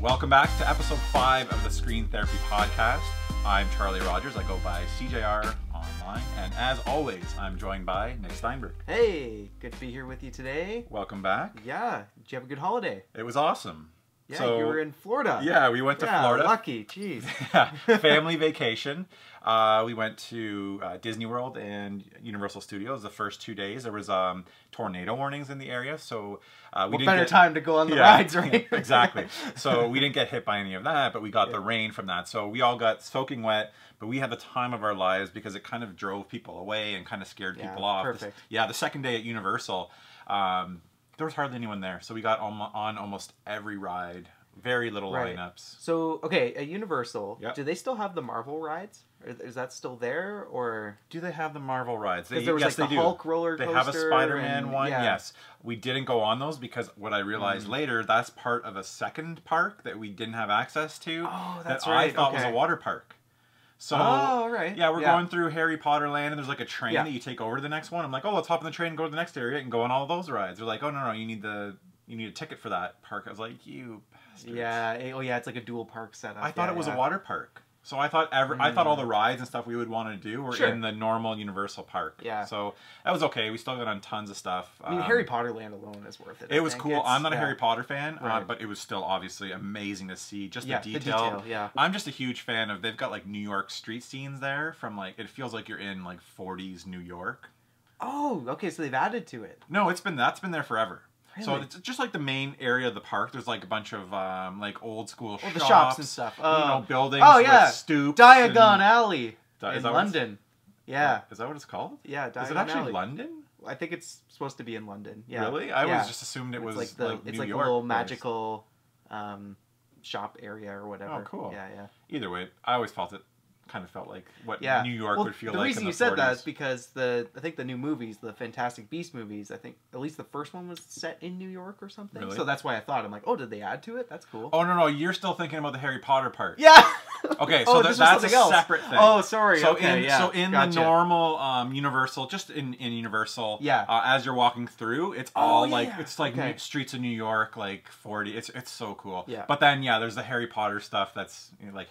Welcome back to episode 5 of the Screen Therapy Podcast. I'm Charlie Rogers. I go by SeeJayAre online. And as always, I'm joined by Nick Steinberg. Hey, good to be here with you today. Welcome back. Yeah, did you have a good holiday? It was awesome. Yeah, so, you were in Florida. Yeah, we went to Florida. Lucky, jeez. Yeah, family vacation. We went to Disney World and Universal Studios the first 2 days. There was tornado warnings in the area, so we didn't better get... time to go on the rides, right? Exactly. So we didn't get hit by any of that, but we got the rain from that. So we all got soaking wet, but we had the time of our lives because it kind of drove people away and kind of scared people off. Perfect. The second day at Universal, there was hardly anyone there, so we got on almost every ride. Very little lineups. So, okay, at Universal, Yep. do they still have the Marvel rides? Is that still there, or do they have the Marvel rides? Because there was yes, like they the do. Hulk roller coaster. They have a Spider-Man and, one. yeah. Yes, we didn't go on those because what I realized later, that's part of a second park that we didn't have access to. Oh, that's that right. I thought was a water park. So, right. Yeah, we're going through Harry Potter Land, and there's like a train that you take over to the next one. I'm like, oh, let's hop on the train and go to the next area and go on all those rides. They're like, oh no, you need a ticket for that park. I was like, you bastards. Yeah. Oh yeah, it's like a dual park setup. I thought it was a water park. So I thought I thought all the rides and stuff we would want to do were in the normal Universal Park. Yeah. So that was okay. We still got on tons of stuff. I mean, Harry Potter Land alone is worth it. It was cool. I'm not a Harry Potter fan, Right. but it was still obviously amazing to see. Just the the detail. detail, yeah. I'm just a huge fan of. They've got like New York street scenes there. From like it feels like you're in like 40s New York. Oh, okay. So they've added to it. No, that's been there forever. Really? So it's just like the main area of the park. There's like a bunch of like old school shops. The shops and stuff. Buildings with stoops. Diagon Alley in that London. Yeah. Is that what it's called? Yeah, Diagon Is it actually Alley. London? I think it's supposed to be in London. Yeah. Really? I always just assumed it was it's like it's New like York a little place. magical shop area or whatever. Oh, cool. Yeah. Either way, I always felt like what New York would feel the like. reason in you the said 40s. that is because I think the new movies, the Fantastic Beast movies, I think at least the first one was set in New York or something. Really? So that's why I thought, I'm like, oh, did they add to it? That's cool. Oh no, you're still thinking about the Harry Potter part. Yeah. Okay, so that's a separate thing. Oh, sorry. So okay, in the normal Universal, just in Universal, as you're walking through, it's all it's like streets of New York, like 40. It's so cool. Yeah. But then there's the Harry Potter stuff that's like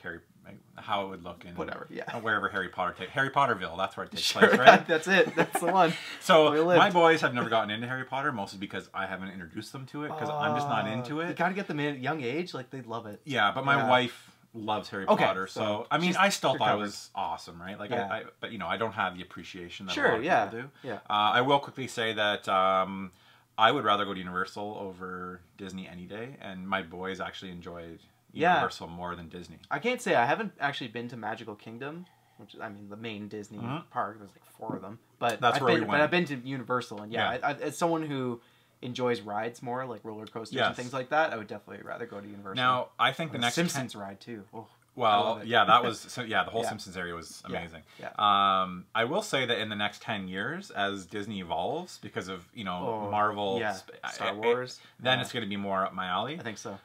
how it would look in whatever. Yeah. Wherever Harry Potterville, that's where it takes place, right? That's it. That's the one. So my boys have never gotten into Harry Potter, mostly because I haven't introduced them to it because I'm just not into it. You gotta get them in at a young age, like they'd love it. Yeah, but my wife loves Harry Potter, so I mean, I still thought it was awesome, right? Like, but I don't have the appreciation that a lot of people do. Yeah. I will quickly say that I would rather go to Universal over Disney any day, and my boys actually enjoyed Universal more than Disney. I can't say I haven't actually been to Magical Kingdom, which I mean the main Disney park. There's like 4 of them, but that's where we went. But I've been to Universal, and I, as someone who enjoys rides more, like roller coasters and things like that, I would definitely rather go to Universal. Now, I think the next Simpsons ride too. Oh, well, that was the whole Simpsons area was amazing. Yeah. I will say that in the next 10 years, as Disney evolves because of Marvel, Star Wars, then it's going to be more up my alley. I think so.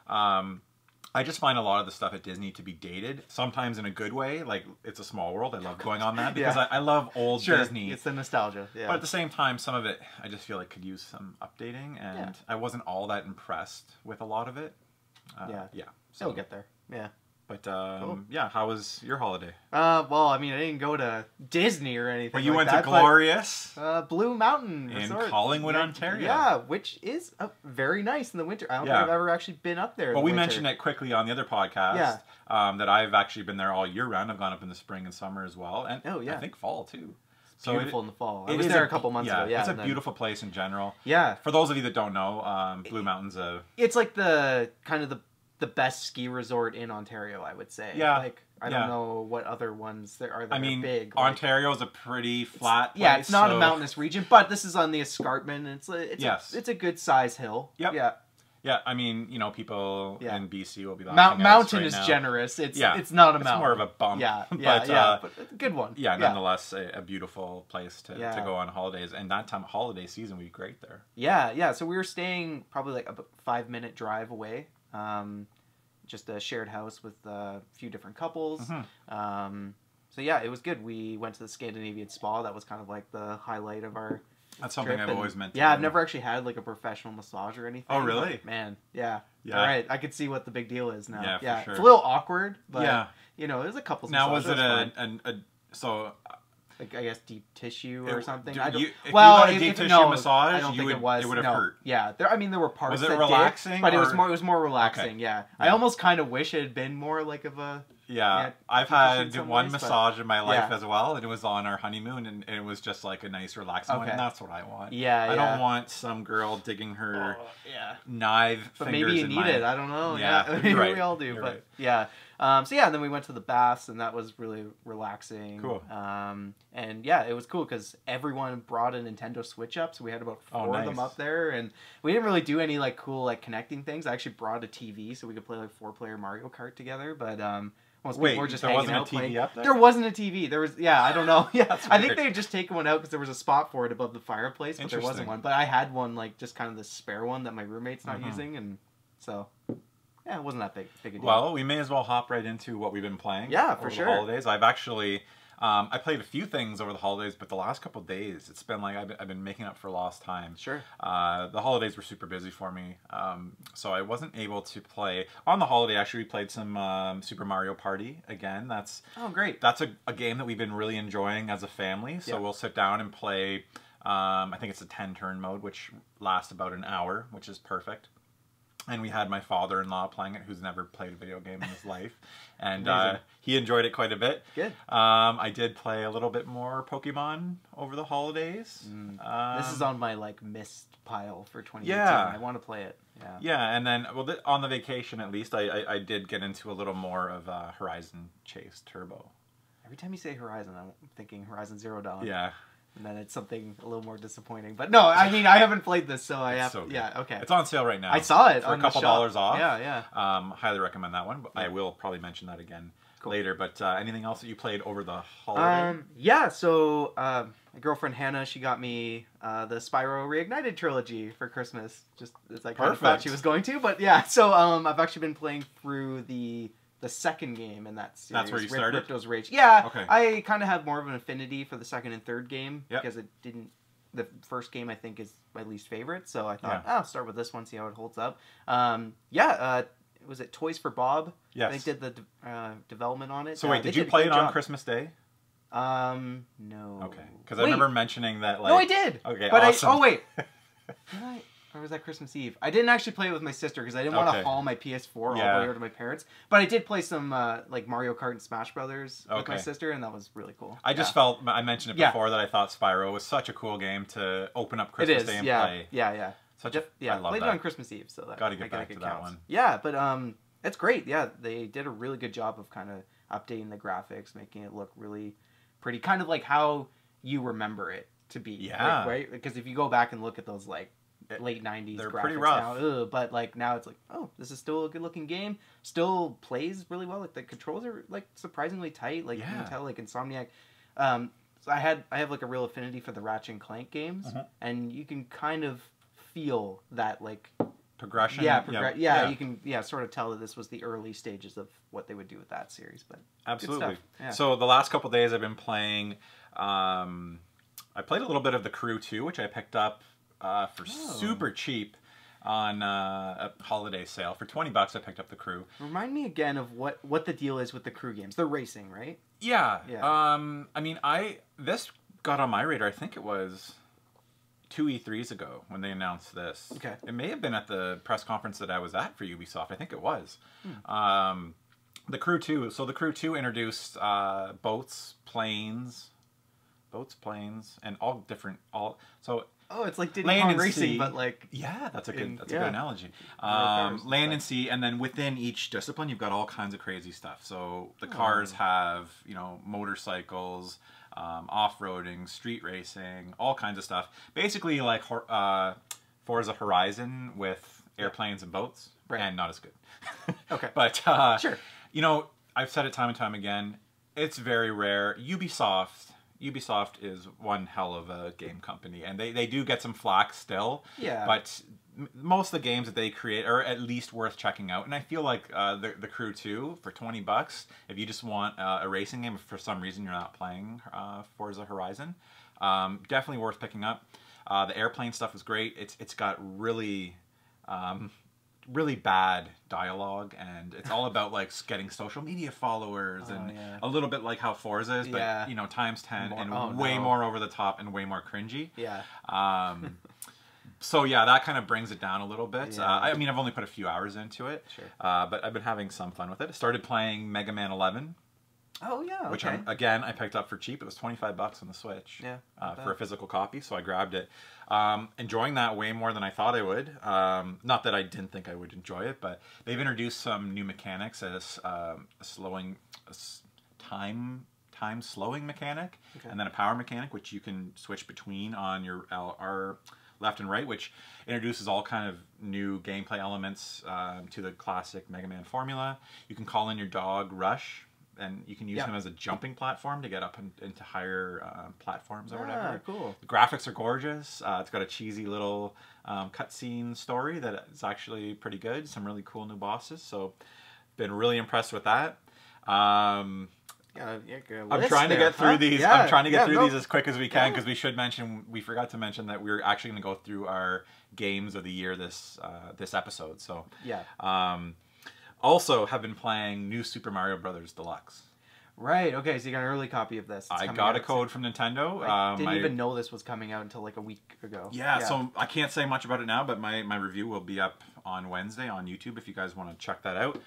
I just find a lot of the stuff at Disney to be dated, sometimes in a good way. Like, It's a Small World. I love going on that because I love old Disney. It's the nostalgia. Yeah. But at the same time, some of it I just feel like could use some updating, and I wasn't all that impressed with a lot of it. So we'll get there. Yeah. But how was your holiday? Well, I mean, I didn't go to Disney or anything. But you like went that, to glorious Blue Mountain in Resort. Collingwood, Ontario. Yeah, which is very nice in the winter. I don't think I've ever actually been up there. Well, we mentioned it quickly on the other podcast. That I've actually been there all year round. I've gone up in the spring and summer as well, and I think fall too. It's beautiful in the fall. I was there a couple months ago. Yeah, it's a beautiful place in general. Yeah. For those of you that don't know, Blue Mountain's it's like the kind of the best ski resort in Ontario, I would say. Yeah. Like, I don't know what other ones there are that I mean, are big. Ontario is a pretty flat place. Yeah, it's not a mountainous region, but this is on the escarpment. And it's a good size hill. Yep. Yeah. Yeah, I mean, people in BC will be laughing at us mountain right is now. generous. It's not a mountain. It's more of a bump. But a good one. Yeah, nonetheless, a beautiful place to go on holidays. And that time, holiday season would be great there. Yeah. So we were staying probably like a 5-minute drive away. Just a shared house with a few different couples. So yeah, it was good. We went to the Scandinavian spa. That was kind of like the highlight of our That's something I've always meant to Yeah, do. I've never actually had like a professional massage or anything. Oh, really? Man, yeah. Yeah. All right, I could see what the big deal is now. Yeah, for sure. It's a little awkward, but yeah. you know, it was a couple's Now, massage. was it so? Like, I guess deep tissue or something. If well, you got a deep tissue massage, I don't think it was. It would have hurt. Yeah, there were parts. Was it that relaxing? Did, but it was more relaxing. Okay. Yeah, I almost kind of wish it had been more like of a. Yeah, I've had one ways, massage in my life yeah. as well, and it was on our honeymoon, and it was just like a nice, relaxing one, and that's what I want. Yeah, I don't want some girl digging her knife but fingers maybe you in need my... it. I don't know. Yeah, maybe right. we all do. You're but right. yeah, so yeah, and then we went to the baths, and that was really relaxing. Cool. And yeah, it was cool because everyone brought a Nintendo Switch up, so we had about 4 of them up there, and we didn't really do any like cool like connecting things. I actually brought a TV so we could play like 4-player Mario Kart together, but most people were just hanging out playing. Up there? There wasn't a TV. There was, I don't know. Yeah, I think weird. they had just taken one out because there was a spot for it above the fireplace, but there wasn't one. But I had one, like just kind of the spare one that my roommate's not using, and so yeah, it wasn't that big a deal. Well, we may as well hop right into what we've been playing. Yeah, for over sure. The holidays. I've actually. I played a few things over the holidays, but the last couple of days, it's been like I've been making up for lost time. Sure. The holidays were super busy for me, so I wasn't able to play. On the holiday, actually, we played some Super Mario Party again. That's great. That's a game that we've been really enjoying as a family. So we'll sit down and play. I think it's a 10-turn mode, which lasts about an hour, which is perfect. And we had my father-in-law playing it, who's never played a video game in his life. And he enjoyed it quite a bit. Good. I did play a little bit more Pokemon over the holidays. This is on my like missed pile for 2018. Yeah. I want to play it. Yeah. Yeah, and then on the vacation at least, I did get into a little more of Horizon Chase Turbo. Every time you say Horizon, I'm thinking Horizon Zero Dawn. Yeah. And then it's something a little more disappointing. But no, I mean, I haven't played this, so I have so to... Yeah, okay. It's on sale right now. I saw it for on a couple the shop. dollars off. Yeah. Highly recommend that one. But I will probably mention that again later. But anything else that you played over the holiday? Yeah, so my girlfriend Hannah, she got me the Spyro Reignited trilogy for Christmas. Just as I kind of thought she was going to. But yeah, so I've actually been playing through the second game in that series. That's where you started? Ripto's Rage. Yeah, okay. I kind of have more of an affinity for the second and third game because it didn't... The first game, I think, is my least favorite, so I thought, I'll start with this one, see how it holds up. Was it Toys for Bob? Yes. They did the development on it. So wait, did you play it on Christmas Day? No. Okay, because I remember mentioning that, like... No, I did! Okay, but awesome. Did I? Or was that Christmas Eve? I didn't actually play it with my sister because I didn't want to haul my PS4 all the way over to my parents. But I did play some like Mario Kart and Smash Brothers with my sister, and that was really cool. I just felt, I mentioned it before, that I thought Spyro was such a cool game to open up Christmas Day and play. Yeah. I love played that. it on Christmas Eve, so that Got to get back to that one. Yeah, but it's great. Yeah, they did a really good job of kind of updating the graphics, making it look really pretty, kind of like how you remember it to be. Yeah. Right? Because if you go back and look at those like late 90s they're graphics pretty rough now, but like now it's like, oh, this is still a good looking game, still plays really well, like the controls are like surprisingly tight, like you can tell, like Insomniac. So I have like a real affinity for the Ratchet and Clank games, and you can kind of feel that like progression. You can sort of tell that this was the early stages of what they would do with that series. But absolutely. Yeah. So the last couple of days I've been playing. I played a little bit of The Crew 2, which I picked up for super cheap on a holiday sale. For $20 I picked up The Crew. Remind me again of what the deal is with the Crew games. They're racing, right? Yeah. I mean, this got on my radar, I think it was 2 E3s ago when they announced this. Okay. It may have been at the press conference that I was at for Ubisoft. I think it was. The Crew 2. So The Crew 2 introduced boats, planes, and all different... Oh, it's like Diddy Kong Racing, sea. but like... Yeah, that's a good analogy. Land and sea, and then within each discipline, you've got all kinds of crazy stuff. So the cars have, motorcycles, off-roading, street racing, all kinds of stuff. Basically, like Forza Horizon with airplanes and boats, and not as good. Okay. But, sure. I've said it time and time again, it's very rare. Ubisoft is one hell of a game company, and they do get some flack still. Yeah. But most of the games that they create are at least worth checking out, and I feel like the Crew 2 for $20, if you just want a racing game, if for some reason you're not playing Forza Horizon, definitely worth picking up. The airplane stuff was great. It's got really really bad dialogue, and it's all about like getting social media followers and a little bit like how Forza is, but you know, times 10 and way more over the top and way more cringy. So yeah, that kind of brings it down a little bit. I mean, I've only put a few hours into it, but I've been having some fun with it. I started playing Mega Man 11. Oh yeah, which I picked up for cheap. It was $25 on the Switch for a physical copy, so I grabbed it. Enjoying that way more than I thought I would. Not that I didn't think I would enjoy it, but they've introduced some new mechanics as time slowing mechanic, and then a power mechanic, which you can switch between on your R left and right, which introduces all kind of new gameplay elements to the classic Mega Man formula. You can call in your dog Rush, and you can use him as a jumping platform to get up into higher platforms or whatever. Cool. The graphics are gorgeous. It's got a cheesy little cutscene story that is actually pretty good. Some really cool new bosses. So, been really impressed with that. I'm trying to get through these. I'm trying to get through these as quick as we can, because we forgot to mention that we're actually going to go through our games of the year this episode. So also have been playing New Super Mario Brothers Deluxe. Right, okay, so you got an early copy of this. I got a code from Nintendo. I didn't even know this was coming out until like a week ago. Yeah, so I can't say much about it now, but my review will be up on Wednesday on YouTube if you guys want to check that out.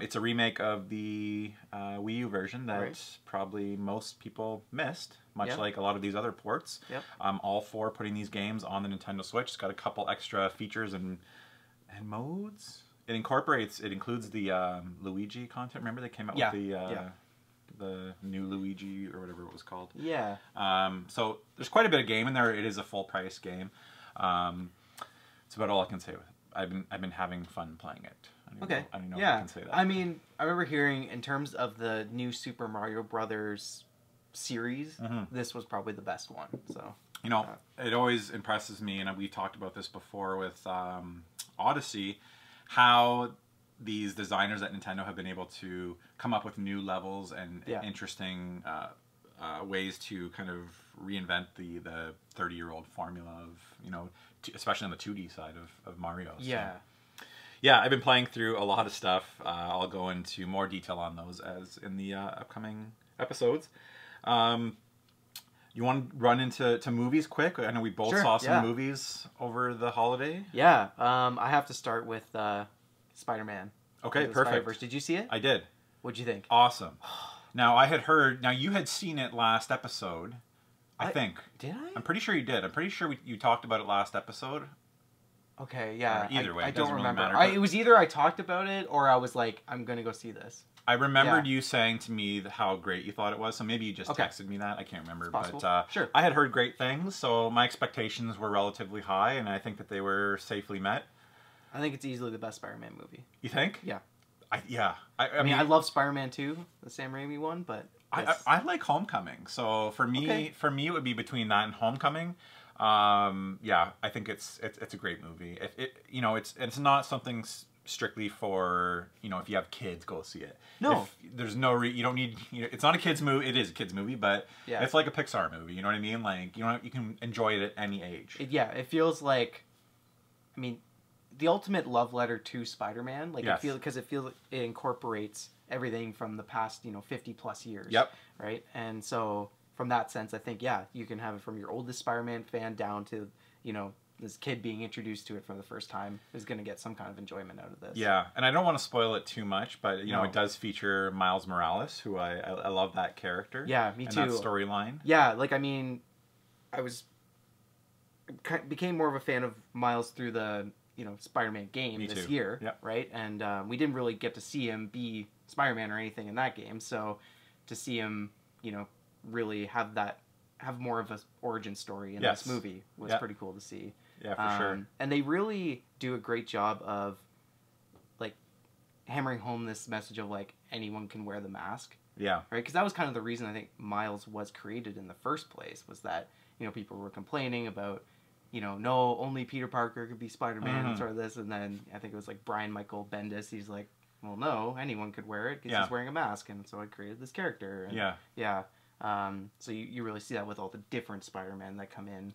It's a remake of the Wii U version that probably most people missed, much like a lot of these other ports. I'm all for putting these games on the Nintendo Switch. It's got a couple extra features and modes. It includes the Luigi content. Remember they came out with the new Luigi or whatever it was called. So there's quite a bit of game in there. It is a full price game. That's about all I can say with it. I've been having fun playing it. I don't know if I can say that. I mean, I remember hearing in terms of the new Super Mario Brothers series, this was probably the best one. So you know, it always impresses me, and we've talked about this before with Odyssey, how these designers at Nintendo have been able to come up with new levels and interesting ways to kind of reinvent the 30-year-old formula of, you know, especially on the 2D side of Mario. So. Yeah, I've been playing through a lot of stuff. I'll go into more detail on those as in the upcoming episodes. You want to run into movies quick? I know we both saw some movies over the holiday. I have to start with Spider-Man. Okay, perfect. Did you see it? I did. What'd you think? Awesome. Now, I had heard... Now, you had seen it last episode, I think. Did I? I'm pretty sure you did. I'm pretty sure you talked about it last episode. Okay, yeah. Either way, I don't remember. Really matter, it was either I talked about it or I was like, I'm going to go see this. I remembered you saying to me how great you thought it was, so maybe you just texted me that. I can't remember. But sure. I had heard great things, so my expectations were relatively high, and I think that they were safely met. I think it's easily the best Spider-Man movie. You think? Yeah. I mean, I love Spider-Man 2, the Sam Raimi one, but... I like Homecoming, so for me, it would be between that and Homecoming. I think it's a great movie. It's not something strictly for, you know, if you have kids, go see it. No. There's no you don't need, you know, it's not a kids movie. It is a kids movie, but it's like a Pixar movie. You know what I mean? Like, you know, you can enjoy it at any age. It feels like, I mean, the ultimate love letter to Spider-Man. Like, because it incorporates everything from the past, 50 plus years. Yep. Right. And so from that sense, I think, you can have it from your oldest Spider-Man fan down to, this kid being introduced to it for the first time is going to get some kind of enjoyment out of this. Yeah, and I don't want to spoil it too much, but it does feature Miles Morales, who I love that character. Yeah, me too. And that storyline. Yeah, I became more of a fan of Miles through the Spider-Man game this year, right? And we didn't really get to see him be Spider-Man or anything in that game, so to see him, really have more of an origin story in this movie was pretty cool to see. Yeah, for sure. And they really do a great job of, like, hammering home this message of, like, anyone can wear the mask. Yeah. Right? Because that was kind of the reason I think Miles was created in the first place, was that, people were complaining about, no, only Peter Parker could be Spider-Man and sort of this. And then I think it was, like, Brian Michael Bendis. He's like, well, no, anyone could wear it because he's wearing a mask. And so I created this character. And, so you really see that with all the different Spider-Man that come in.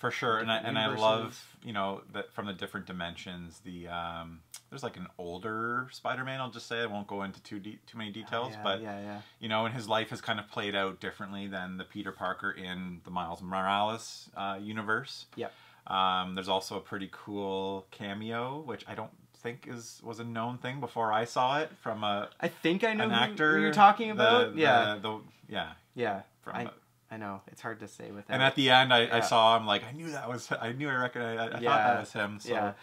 For sure, and I love, you know, that from the different dimensions. The there's like an older Spider-Man. I'll just say I won't go into too many details, but you know, and his life has kind of played out differently than the Peter Parker in the Miles Morales universe. Yep. There's also a pretty cool cameo, which I don't think was a known thing before I saw it from a. I think I know an actor. who you're talking about. Yeah. I know it's hard to say with that. And at the end, I saw him like I knew I recognized. I thought that was him. So,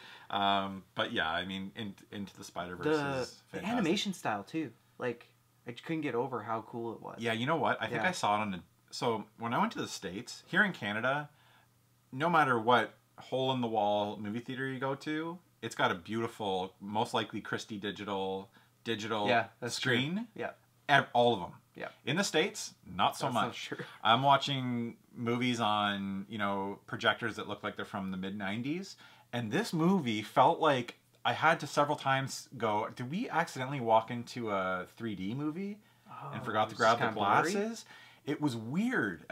but yeah, I mean, Into the Spider-Verse is fantastic. The animation style too. Like I couldn't get over how cool it was. Yeah, you know what? I think I saw it on so when I went to the States here in Canada, no matter what hole in the wall movie theater you go to, it's got a beautiful, most likely Christie digital screen. True. Yeah. All of them. Yeah. In the States, not so much. I'm watching movies on, you know, projectors that look like they're from the mid-90s, and this movie felt like I had to several times go, did we accidentally walk into a 3D movie and forgot to grab the glasses? Blurry? It was weird,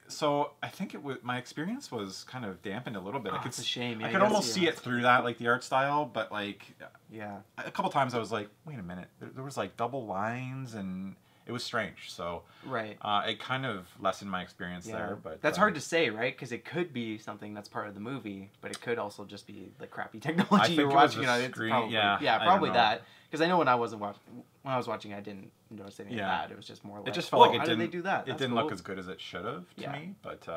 so I think my experience was kind of dampened a little bit. It's a shame. Yeah, I could almost see it through that, like the art style, but like, a couple times I was like, wait a minute, there was like double lines and it was strange. So it kind of lessened my experience there. But that's hard to say, right? Because it could be something that's part of the movie, but it could also just be the crappy technology you're watching. You know, it's probably, probably that. Because I know when I was watching, I didn't notice anything bad. It was just more like, it just felt like how did they do that? It didn't look as good as it should have to me, but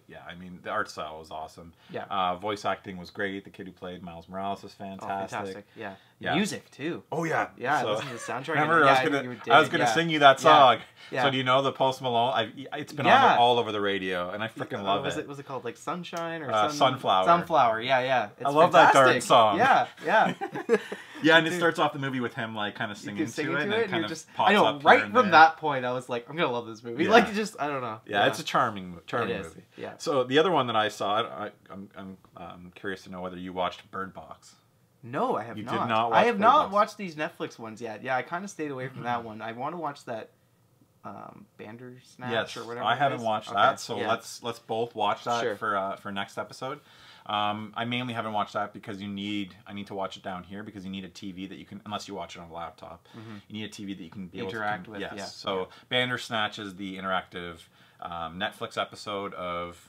yeah, I mean, the art style was awesome. Yeah. Voice acting was great. The kid who played Miles Morales was fantastic. Oh, fantastic. Yeah. Music too. Oh yeah. Yeah. So, I listened to the soundtrack. Remember, I was gonna sing you that song. Yeah. So do you know the Post Malone? It's been on all over the radio, and I freaking love it. Was it called like Sunshine or Sunflower? Sunflower. Yeah. I love that darn song. Yeah. Yeah, and it starts off the movie with him like kind of singing to it, and it kind of pops I know, up right from that point, I was like, I'm gonna love this movie. Yeah. Like, just I don't know. Yeah, it's a charming movie. Yeah. So the other one that I saw, I'm curious to know whether you watched Bird Box. No, I have not. You did not watch I have Bird not Box. watched these Netflix ones yet. Yeah, I kind of stayed away from that one. I want to watch that Bandersnatch or whatever. I haven't watched that, so let's both watch that for next episode. I mainly haven't watched that because I need to watch it down here because you need a TV that you can, unless you watch it on a laptop, you need a TV that you can be interact with. Yes. So Bandersnatch is the interactive Netflix episode of.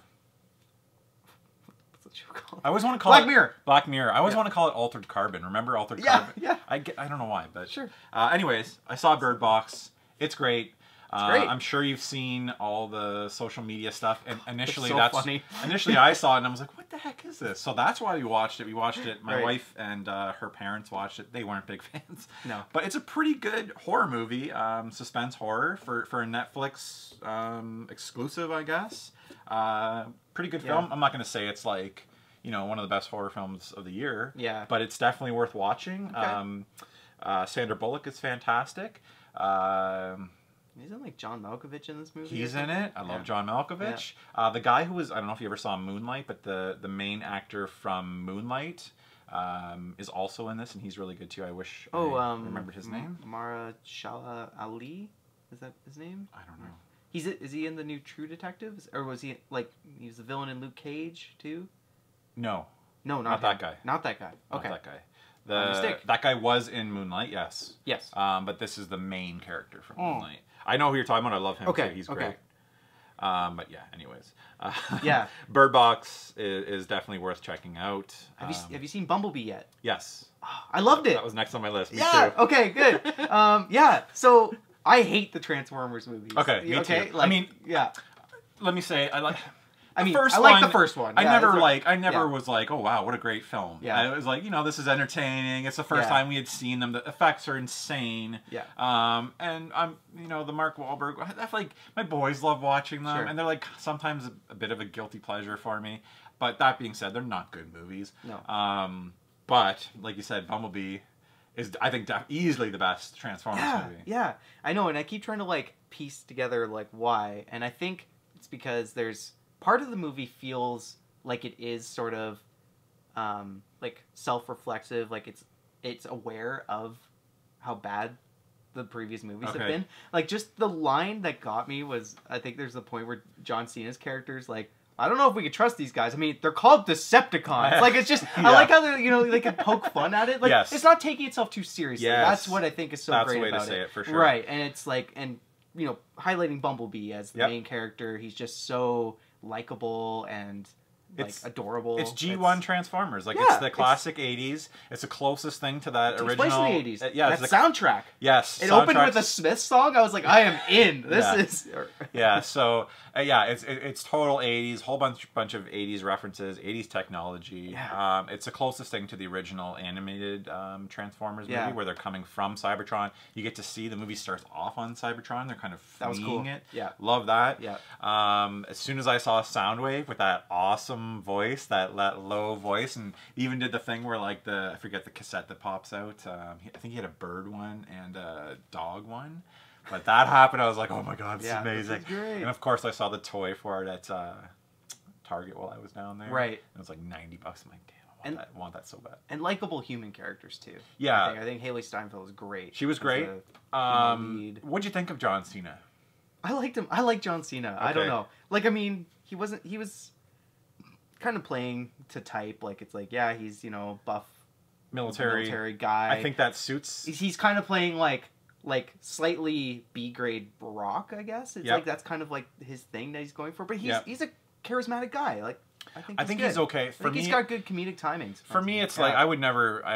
I always want to call Black Mirror. Black Mirror. I always want to call it Altered Carbon. Remember Altered Carbon? Yeah. I don't know why, but sure. Anyways, I saw Bird Box. It's great. It's great. I'm sure you've seen all the social media stuff, and initially funny. Initially I saw it and I was like, "What the heck is this?" So that's why we watched it. We watched it. My wife and her parents watched it. They weren't big fans. No, but it's a pretty good horror movie, suspense horror for a Netflix exclusive, I guess. Pretty good film. I'm not going to say it's like, you know, one of the best horror films of the year. Yeah, but it's definitely worth watching. Okay. Sandra Bullock is fantastic. Isn't like John Malkovich in this movie? He's in it. I love John Malkovich. Yeah. The guy who was, I don't know if you ever saw Moonlight, but the main actor from Moonlight is also in this, and he's really good too. I wish I remembered his name. Mahershala Ali? Is that his name? I don't know. Is he in the new True Detectives? Or was he, like, he was the villain in Luke Cage too? No. No, not that guy. Not that guy. Okay. Not that guy. That guy was in Moonlight, yes. Yes. But this is the main character from Moonlight. I know who you're talking about. I love him too. He's great. But yeah, anyways. Bird Box is definitely worth checking out. Have you seen Bumblebee yet? Yes. I loved it. That was next on my list. Me too. Okay, good. So I hate the Transformers movies. Okay, me too. Like, I mean, let me say, I like the first one. I never was like, oh wow, what a great film. Yeah. It was like, you know, this is entertaining. It's the first time we had seen them. The effects are insane. Yeah. And you know, the Mark Wahlberg. I like my boys love watching them, and they're like sometimes a bit of a guilty pleasure for me. But that being said, they're not good movies. No. But like you said, Bumblebee is, I think, easily the best Transformers movie. Yeah, I know, and I keep trying to like piece together like why, and I think it's because there's part of the movie feels like it is sort of like self-reflexive, like it's aware of how bad the previous movies have been. Like, just the line that got me was, I think there's a point where John Cena's character's like, I don't know if we could trust these guys. I mean, they're called Decepticons. Like, it's just, I like how they, they can poke fun at it. Like, it's not taking itself too seriously. That's what I think is so great about it. That's the way to say it, for sure. Right, and it's like, and, highlighting Bumblebee as the main character, he's just so likable and... It's adorable. It's G1 Transformers. Like, it's the classic 80s. It's the closest thing to that original... It's in the 80s. Yeah, it's the soundtrack. Yes. It opened with a Smith song. I was like, I am in. This is... Yeah, so, it's total 80s. Whole bunch of 80s references, 80s technology. Yeah. It's the closest thing to the original animated Transformers movie, where they're coming from Cybertron. You get to see the movie starts off on Cybertron. They're kind of fleeing it. Yeah. Love that. Yeah. As soon as I saw Soundwave with that awesome voice, that low voice, and even did the thing where, like, I forget the cassette that pops out. I think he had a bird one and a dog one. But that happened, I was like, oh my god, this is amazing. This is great. And of course I saw the toy for it at Target while I was down there. Right. It was like $90. I'm like, damn, I want that so bad. And likable human characters too. Yeah. I think Haley Steinfeld was great. She was great. What'd you think of John Cena? I liked him. I like John Cena. Okay. I don't know. Like, I mean, he was kind of playing to type. Like, it's like, yeah, he's, buff military guy. I think that suits. He's kind of playing like slightly B-grade Brock, I guess. It's like that's kind of like his thing that he's going for. But he's a charismatic guy. Like, I think he's okay. For me, he's got good comedic timings. For me, it's like I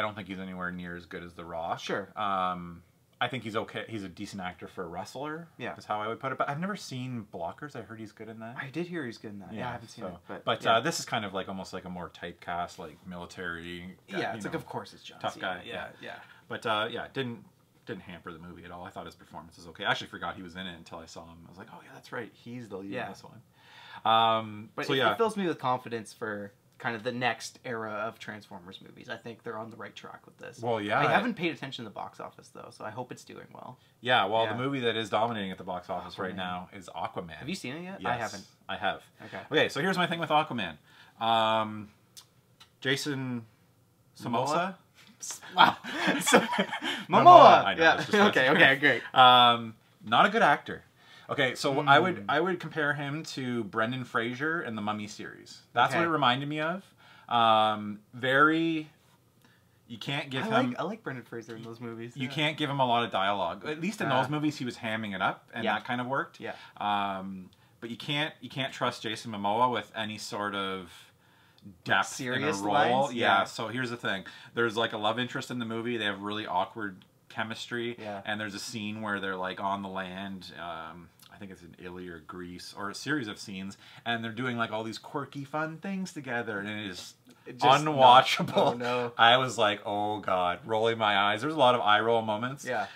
don't think he's anywhere near as good as The Rock. Sure. I think he's okay. He's a decent actor for a wrestler. Yeah, is how I would put it. But I've never seen Blockers. I heard he's good in that. I did hear he's good in that. Yeah, I haven't seen it. But this is kind of like almost like a more typecast, like military. Yeah, it's like, of course it's John tough Cena. guy. Yeah. But didn't hamper the movie at all. I thought his performance was okay. I actually forgot he was in it until I saw him. I was like, oh yeah, that's right. He's the lead in this one. But it fills me with confidence for kind of the next era of Transformers movies. I think they're on the right track with this. Well, yeah. I haven't paid attention to the box office, though, so I hope it's doing well. Yeah, well, the movie that is dominating at the box office right now is Aquaman. Have you seen it yet? Yes, I haven't. I have. Okay, so here's my thing with Aquaman. Jason Momoa? Wow. Momoa! I know, yeah. Okay, great. Not a good actor. Okay, so I would compare him to Brendan Fraser in the Mummy series. That's what it reminded me of. You can't give him... I like Brendan Fraser in those movies. You can't give him a lot of dialogue. At least in those movies, he was hamming it up, and that kind of worked. Yeah. But you can't trust Jason Momoa with any sort of depth serious in a role. Lines? Yeah. So here's the thing: there's like a love interest in the movie. They have really awkward chemistry. Yeah. And there's a scene where they're like on the land. I think it's in Italy or Greece, or a series of scenes, and they're doing like all these quirky, fun things together, and it is unwatchable. Oh, no. I was like, oh god, rolling my eyes. There's a lot of eye roll moments. Yeah.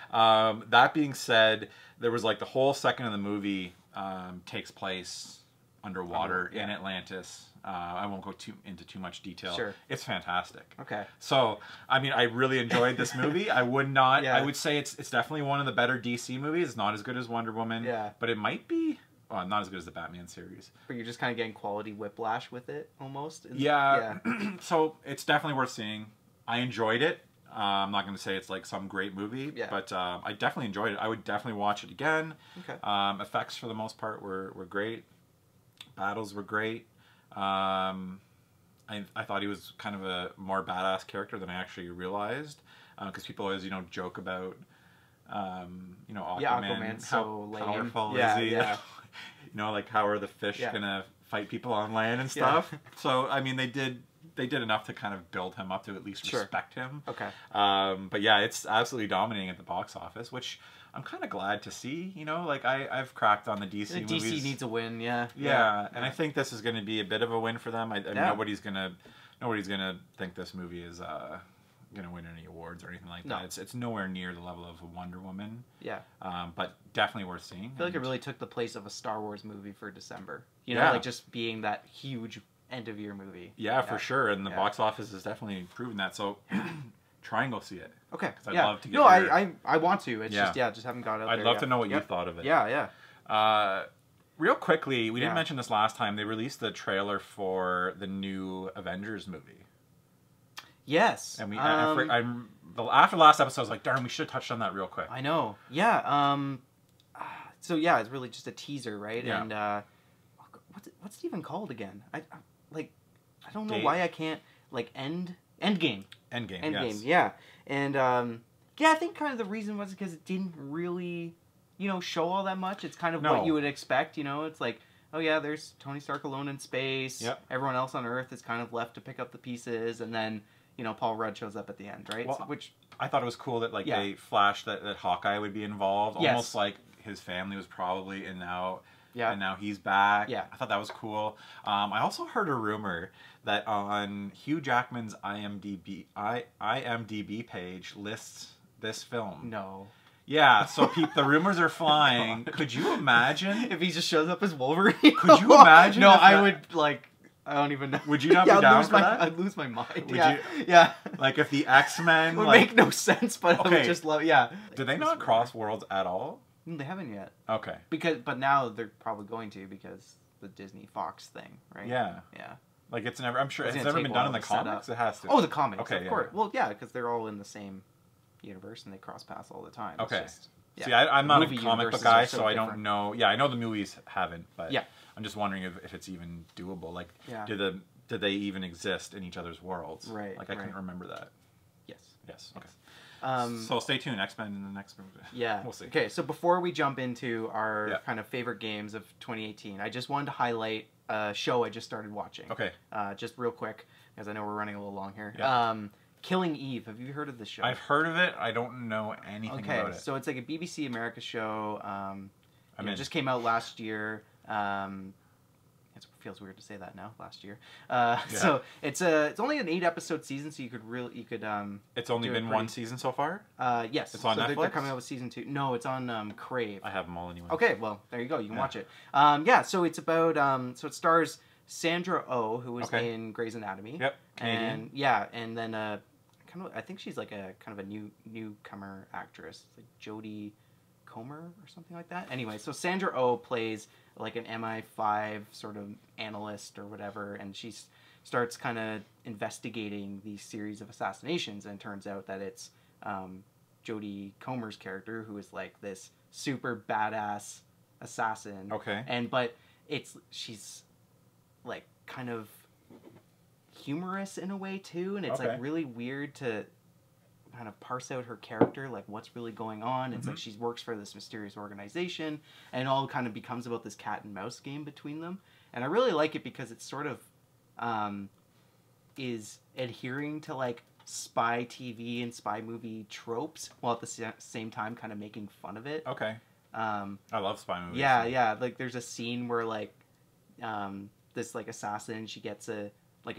That being said, there was like the whole second of the movie takes place underwater in Atlantis. I won't go into too much detail. Sure. It's fantastic. Okay. So, I mean, I really enjoyed this movie. I would not... I would say it's definitely one of the better DC movies. It's not as good as Wonder Woman. Yeah. But it might be... Well, not as good as the Batman series. But you're just kind of getting quality whiplash with it, almost? Yeah. So, it's definitely worth seeing. I enjoyed it. I'm not going to say it's like some great movie, but I definitely enjoyed it. I would definitely watch it again. Okay. Effects, for the most part, were great. Battles were great. I thought he was kind of a more badass character than I actually realized, because people always, joke about, Aquaman, Aquaman's how so lame. powerful is he? Yeah. Like how are the fish gonna fight people on land and stuff? So I mean, they did enough to kind of build him up to at least respect him. Okay. But yeah, it's absolutely dominating at the box office, which I'm kind of glad to see. Like I've cracked on the DC movies. DC needs a win, yeah. And I think this is going to be a bit of a win for them. I mean, nobody's gonna think this movie is gonna win any awards or anything like that. It's nowhere near the level of Wonder Woman. Yeah. But definitely worth seeing. I feel like it really took the place of a Star Wars movie for December. Like just being that huge end of year movie. Yeah, for sure. And the box office has definitely proven that. So try and go see it. Okay. I'd love to get I want to. It's just haven't got out there. I'd love to know what you thought of it. Yeah. Real quickly, we didn't mention this last time. They released the trailer for the new Avengers movie. Yes. And after the last episode, I was like, darn, we should have touched on that real quick. I know. Yeah. So yeah, it's really just a teaser, right? Yeah. And what's it even called again? I don't know why I can't like Endgame. Yes. Yeah. And yeah, I think kind of the reason was because it didn't really, show all that much. It's kind of what you would expect. It's like, oh yeah, there's Tony Stark alone in space. Yep. Everyone else on Earth is kind of left to pick up the pieces, and then Paul Rudd shows up at the end, right? Well, which I thought it was cool that they flashed that Hawkeye would be involved, yes. almost like his family was probably and now he's back. Yeah. I thought that was cool. I also heard a rumor that on Hugh Jackman's IMDb page lists this film. No. Yeah, so the rumors are flying. Could you imagine if he just shows up as Wolverine? Could you imagine? No, I would I don't even know. Would you not be down for that? I'd lose my mind. Would you? Like if the X-Men would make no sense, but I would just love. Yeah. Did they not cross worlds at all? They haven't yet. Okay. But now they're probably going to because the Disney Fox thing, right? Yeah. Yeah. Like it's never. I'm sure it's never been done in the comics. It has to. Oh, the comics. Okay. Of course. Well, yeah, because they're all in the same universe and they cross paths all the time. Okay. Just, See, I'm not a comic book guy, so I don't know. Yeah, I know the movies haven't, but I'm just wondering if it's even doable. Like, did they even exist in each other's worlds? Right. Like I couldn't remember that. Yes. Okay. So stay tuned. X-Men in the next movie. Yeah. We'll see. Okay, so before we jump into our kind of favorite games of 2018, I just wanted to highlight a show I just started watching. Okay. Just real quick, because I know we're running a little long here. Yeah. Killing Eve. Have you heard of this show? I've heard of it. I don't know anything about it. Okay, so it's like a BBC America show. It just came out last year. It feels weird to say that now. Last year. So it's only an 8-episode season, so you could. It's only been one season so far. Yes. It's on Netflix. They're coming out with season 2. No, it's on Crave. I have them all anyway. Okay, well there you go. You can watch it. So it's about. So it stars Sandra Oh, who was in Grey's Anatomy. Yep. Canadian. And then I think she's like a kind of a newcomer actress, like Jodie Comer or something like that. Anyway, so Sandra Oh plays like an MI5 sort of analyst or whatever, and she starts kind of investigating these series of assassinations, and it turns out that it's Jodie Comer's character, who is like this super badass assassin. Okay. But she's like kind of humorous in a way too, and it's like really weird to kind of parse out her character, like what's really going on. It's like she works for this mysterious organization, and it all kind of becomes about this cat and mouse game between them. And I really like it because it's sort of is adhering to like spy TV and spy movie tropes while at the same time kind of making fun of it. Okay. I love spy movies. Yeah. Like there's a scene where like this like assassin, she gets a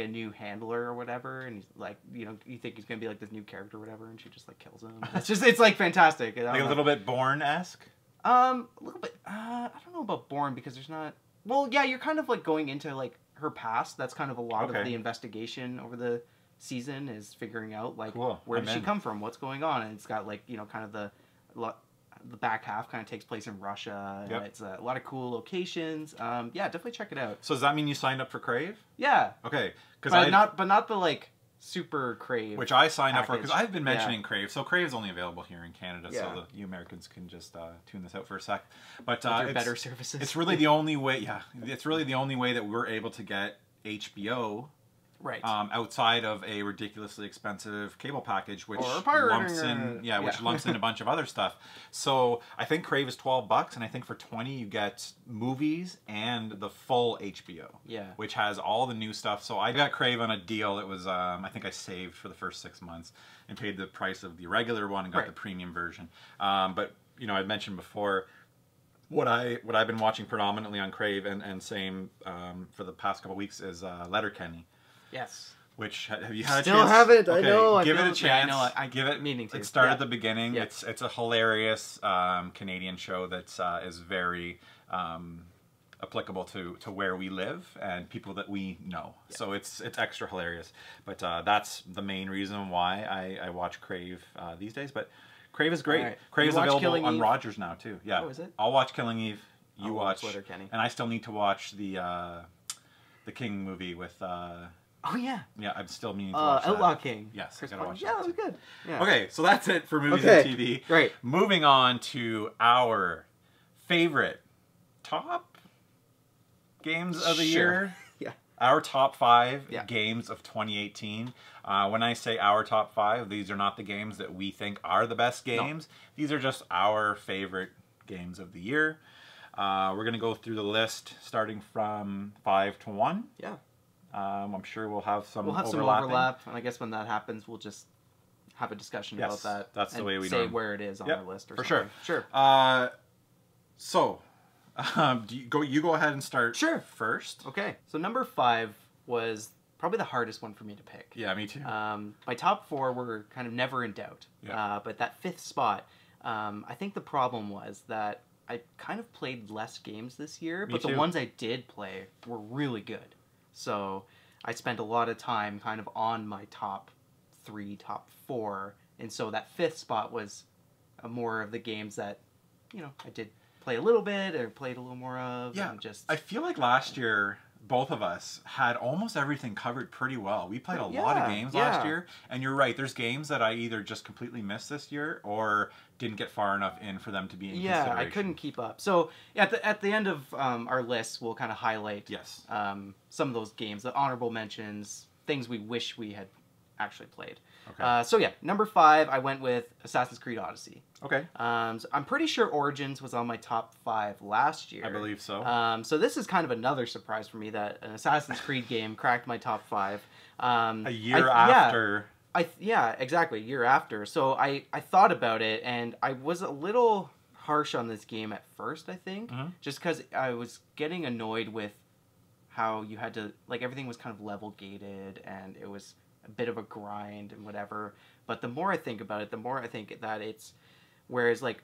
new handler or whatever, and he's like, you think he's gonna be like this new character or whatever, and she just like kills him. It's like fantastic. Like a little bit Bourne-esque? A little bit. I don't know about Bourne because there's not. Well, yeah, you're kind of like going into like her past. That's kind of a lot of the investigation over the season is figuring out like where did she come from, what's going on, and it's got like kind of the back half kind of takes place in Russia. And it's a lot of cool locations. Definitely check it out. So does that mean you signed up for Crave? Yeah. Okay. But not the like super Crave. Which I signed up for because I've been mentioning Crave. So Crave is only available here in Canada, so you Americans can just tune this out for a sec. But it's better services. It's really the only way. Yeah, it's really the only way that we're able to get HBO. Right. Outside of a ridiculously expensive cable package, which lumps in a bunch of other stuff. So I think Crave is $12, and I think for $20 you get movies and the full HBO. Yeah. Which has all the new stuff. So I got Crave on a deal. It was I think I saved for the first 6 months and paid the price of the regular one and got the premium version. But I'd mentioned before. What I've been watching predominantly on Crave and same for the past couple weeks is Letterkenny. Yes. Which have you had a chance? Still haven't. Okay, I know. Give it a chance. Yeah, I know. I give it. Meaning to. It started at the beginning. Yeah. It's a hilarious Canadian show that is very applicable to where we live and people that we know. Yeah. So it's extra hilarious. But that's the main reason why I watch Crave these days. But Crave is great. Right. Crave is available on Rogers now too. Yeah. Oh, is it? I'll watch Killing Eve. You watch Letterkenny. And I still need to watch the King movie with. Oh yeah. Yeah, I'm still meaning to watch Outlaw that. King. Yes, Chris I gotta watch that. that. Yeah, that was good. Yeah. Okay, so that's it for movies and TV. Great. Moving on to our favorite top games of the year. Yeah. Our top 5 Yeah. games of 2018. When I say our top 5, these are not the games that we think are the best games. No. These are just our favorite games of the year. We're going to go through the list starting from 5 to 1. Yeah. I'm sure we'll have some overlap, and I guess when that happens, we'll just have a discussion about that. That's the way we say where it is on our list or for something. Sure. Sure. You go ahead and start first. Okay. So number 5 was probably the hardest one for me to pick. Yeah, me too. My top 4 were kind of never in doubt. Yeah. But that 5th spot, I think the problem was that I kind of played less games this year, but the ones I did play were really good. So I spent a lot of time kind of on my top 3, top 4, and so that 5th spot was more of the games that, you know, I did play a little bit or played a little more of. Yeah, and just I feel like last year both of us had almost everything covered pretty well. We played a lot of games last year, and you're right, there's games that I either just completely missed this year or didn't get far enough in for them to be in consideration. I couldn't keep up. So at the end of our list, we'll kind of highlight some of those games, the honorable mentions, things we wish we had actually played. Okay. So yeah, number 5, I went with Assassin's Creed Odyssey. Okay. So I'm pretty sure Origins was on my top 5 last year. I believe so. So this is kind of another surprise for me that an Assassin's Creed game cracked my top 5. A year after. Yeah, exactly, a year after. So I thought about it, and I was a little harsh on this game at first, I think. Mm-hmm. Just because I was getting annoyed with how you had to, like, everything was kind of level gated, and it was a bit of a grind and whatever. But the more I think about it, the more I think that it's... Whereas, like,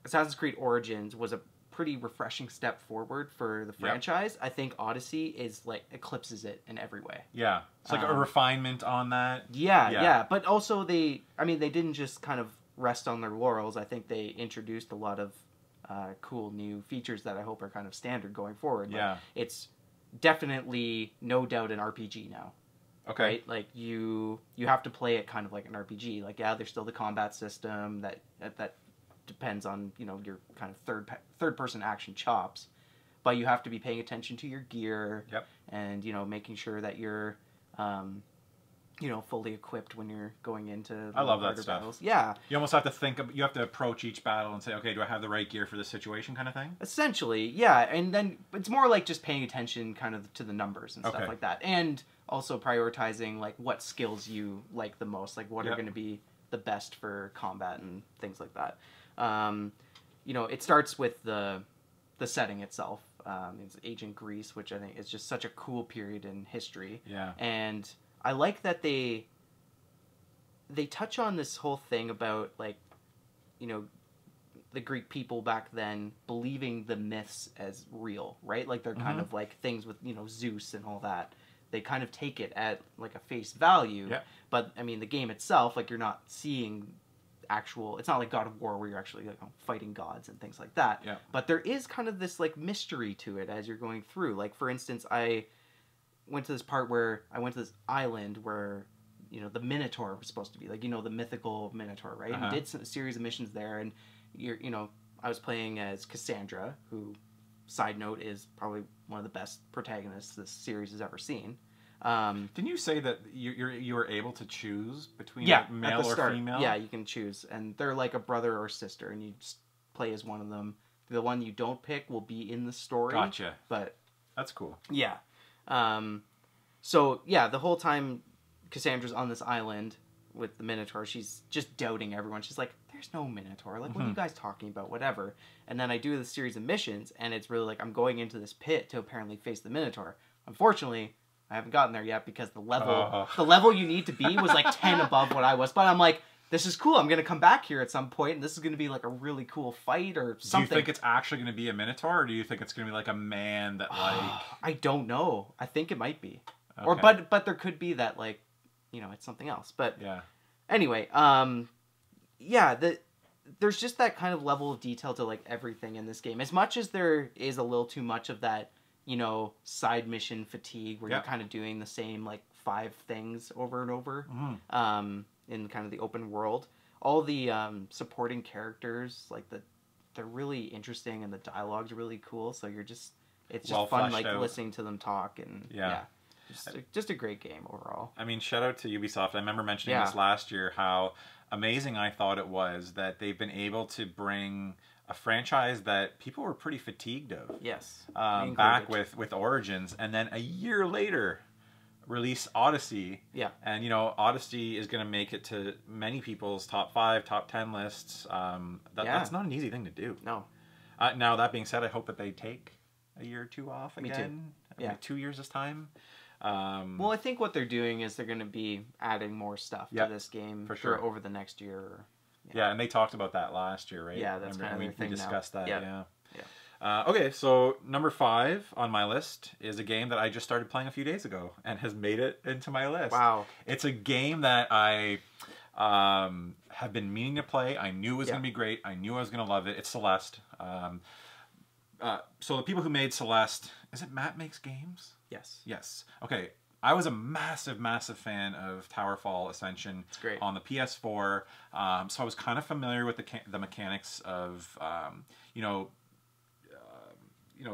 Assassin's Creed Origins was a pretty refreshing step forward for the franchise. I think Odyssey is, like, eclipses it in every way. Yeah. It's like a refinement on that. Yeah. But also they didn't just kind of rest on their laurels. I think they introduced a lot of cool new features that I hope are kind of standard going forward. Yeah. Like, it's definitely, no doubt, an RPG now. Okay. Right? Like, you have to play it kind of like an RPG. Like, yeah, there's still the combat system that depends on, you know, your kind of third person action chops, but you have to be paying attention to your gear. Yep. And, you know, making sure that you're you know, fully equipped when you're going into I love that stuff. battles. Yeah. You almost have to think you have to approach each battle and say, okay, do I have the right gear for this situation, kind of thing? Essentially, yeah. And then it's more like just paying attention kind of to the numbers and stuff like that. And also prioritizing, like, what skills you like the most, like what are going to be the best for combat and things like that. You know, it starts with the setting itself. It's ancient Greece, which I think is just such a cool period in history. Yeah. And I like that they touch on this whole thing about, like, you know, the Greek people back then believing the myths as real, right? Like, they're kind of like things with, you know, Zeus and all that. They kind of take it at, like, a face value. Yeah. But, I mean, the game itself, like, you're not seeing actual... It's not like God of War where you're actually, like, fighting gods and things like that. Yeah. But there is kind of this, like, mystery to it as you're going through. Like, for instance, I went to this part where I went to this island where, you know, the Minotaur was supposed to be, like, you know, the mythical Minotaur, right? You did a series of missions there, and you know, I was playing as Cassandra, who, side note, is probably one of the best protagonists this series has ever seen. Didn't you say that you were able to choose between male or female? Yeah, you can choose, and they're like a brother or sister, and you just play as one of them. The one you don't pick will be in the story. Gotcha. But that's cool. Yeah. So yeah, the whole time Cassandra's on this island with the Minotaur, she's just doubting everyone. She's like, there's no Minotaur. Like, what are you guys talking about? Whatever. And then I do this series of missions, and it's really like I'm going into this pit to apparently face the Minotaur. Unfortunately, I haven't gotten there yet because the level you need to be was like 10 above what I was. But I'm like, this is cool. I'm going to come back here at some point, and this is going to be like a really cool fight or something. Do you think it's actually going to be a Minotaur, or do you think it's going to be like a man that, like... I don't know. I think it might be. Okay. Or but there could be that, like, you know, it's something else. But yeah. Anyway, yeah, there's just that kind of level of detail to, like, everything in this game. As much as there is a little too much of that, you know, side mission fatigue where you're kind of doing the same, like, 5 things over and over in kind of the open world. All the supporting characters, like, they're really interesting and the dialogue's really cool, so you're just it's just fun, like listening to them talk, and just a great game overall. I mean, shout out to Ubisoft. I remember mentioning this last year, how amazing I thought it was that they've been able to bring a franchise that people were pretty fatigued of. Yes. Back with Origins, and then a year later release Odyssey. Yeah. And, you know, Odyssey is going to make it to many people's top 5, top 10 lists. That's not an easy thing to do. No. Now, that being said, I hope that they take a year or two off again. Me too. Yeah. Like 2 years this time. Well, I think what they're doing is they're going to be adding more stuff to this game for sure over the next year. Yeah, and they talked about that last year, right? Yeah, that's kind of their thing. We discussed that, yeah. Okay, so number 5 on my list is a game that I just started playing a few days ago and has made it into my list. Wow. It's a game that I have been meaning to play. I knew it was going to be great. I knew I was going to love it. It's Celeste. So the people who made Celeste, is it Matt Makes Games? Yes. Yes. Okay. I was a massive, massive fan of Towerfall Ascension on the PS4. So I was kind of familiar with the mechanics of,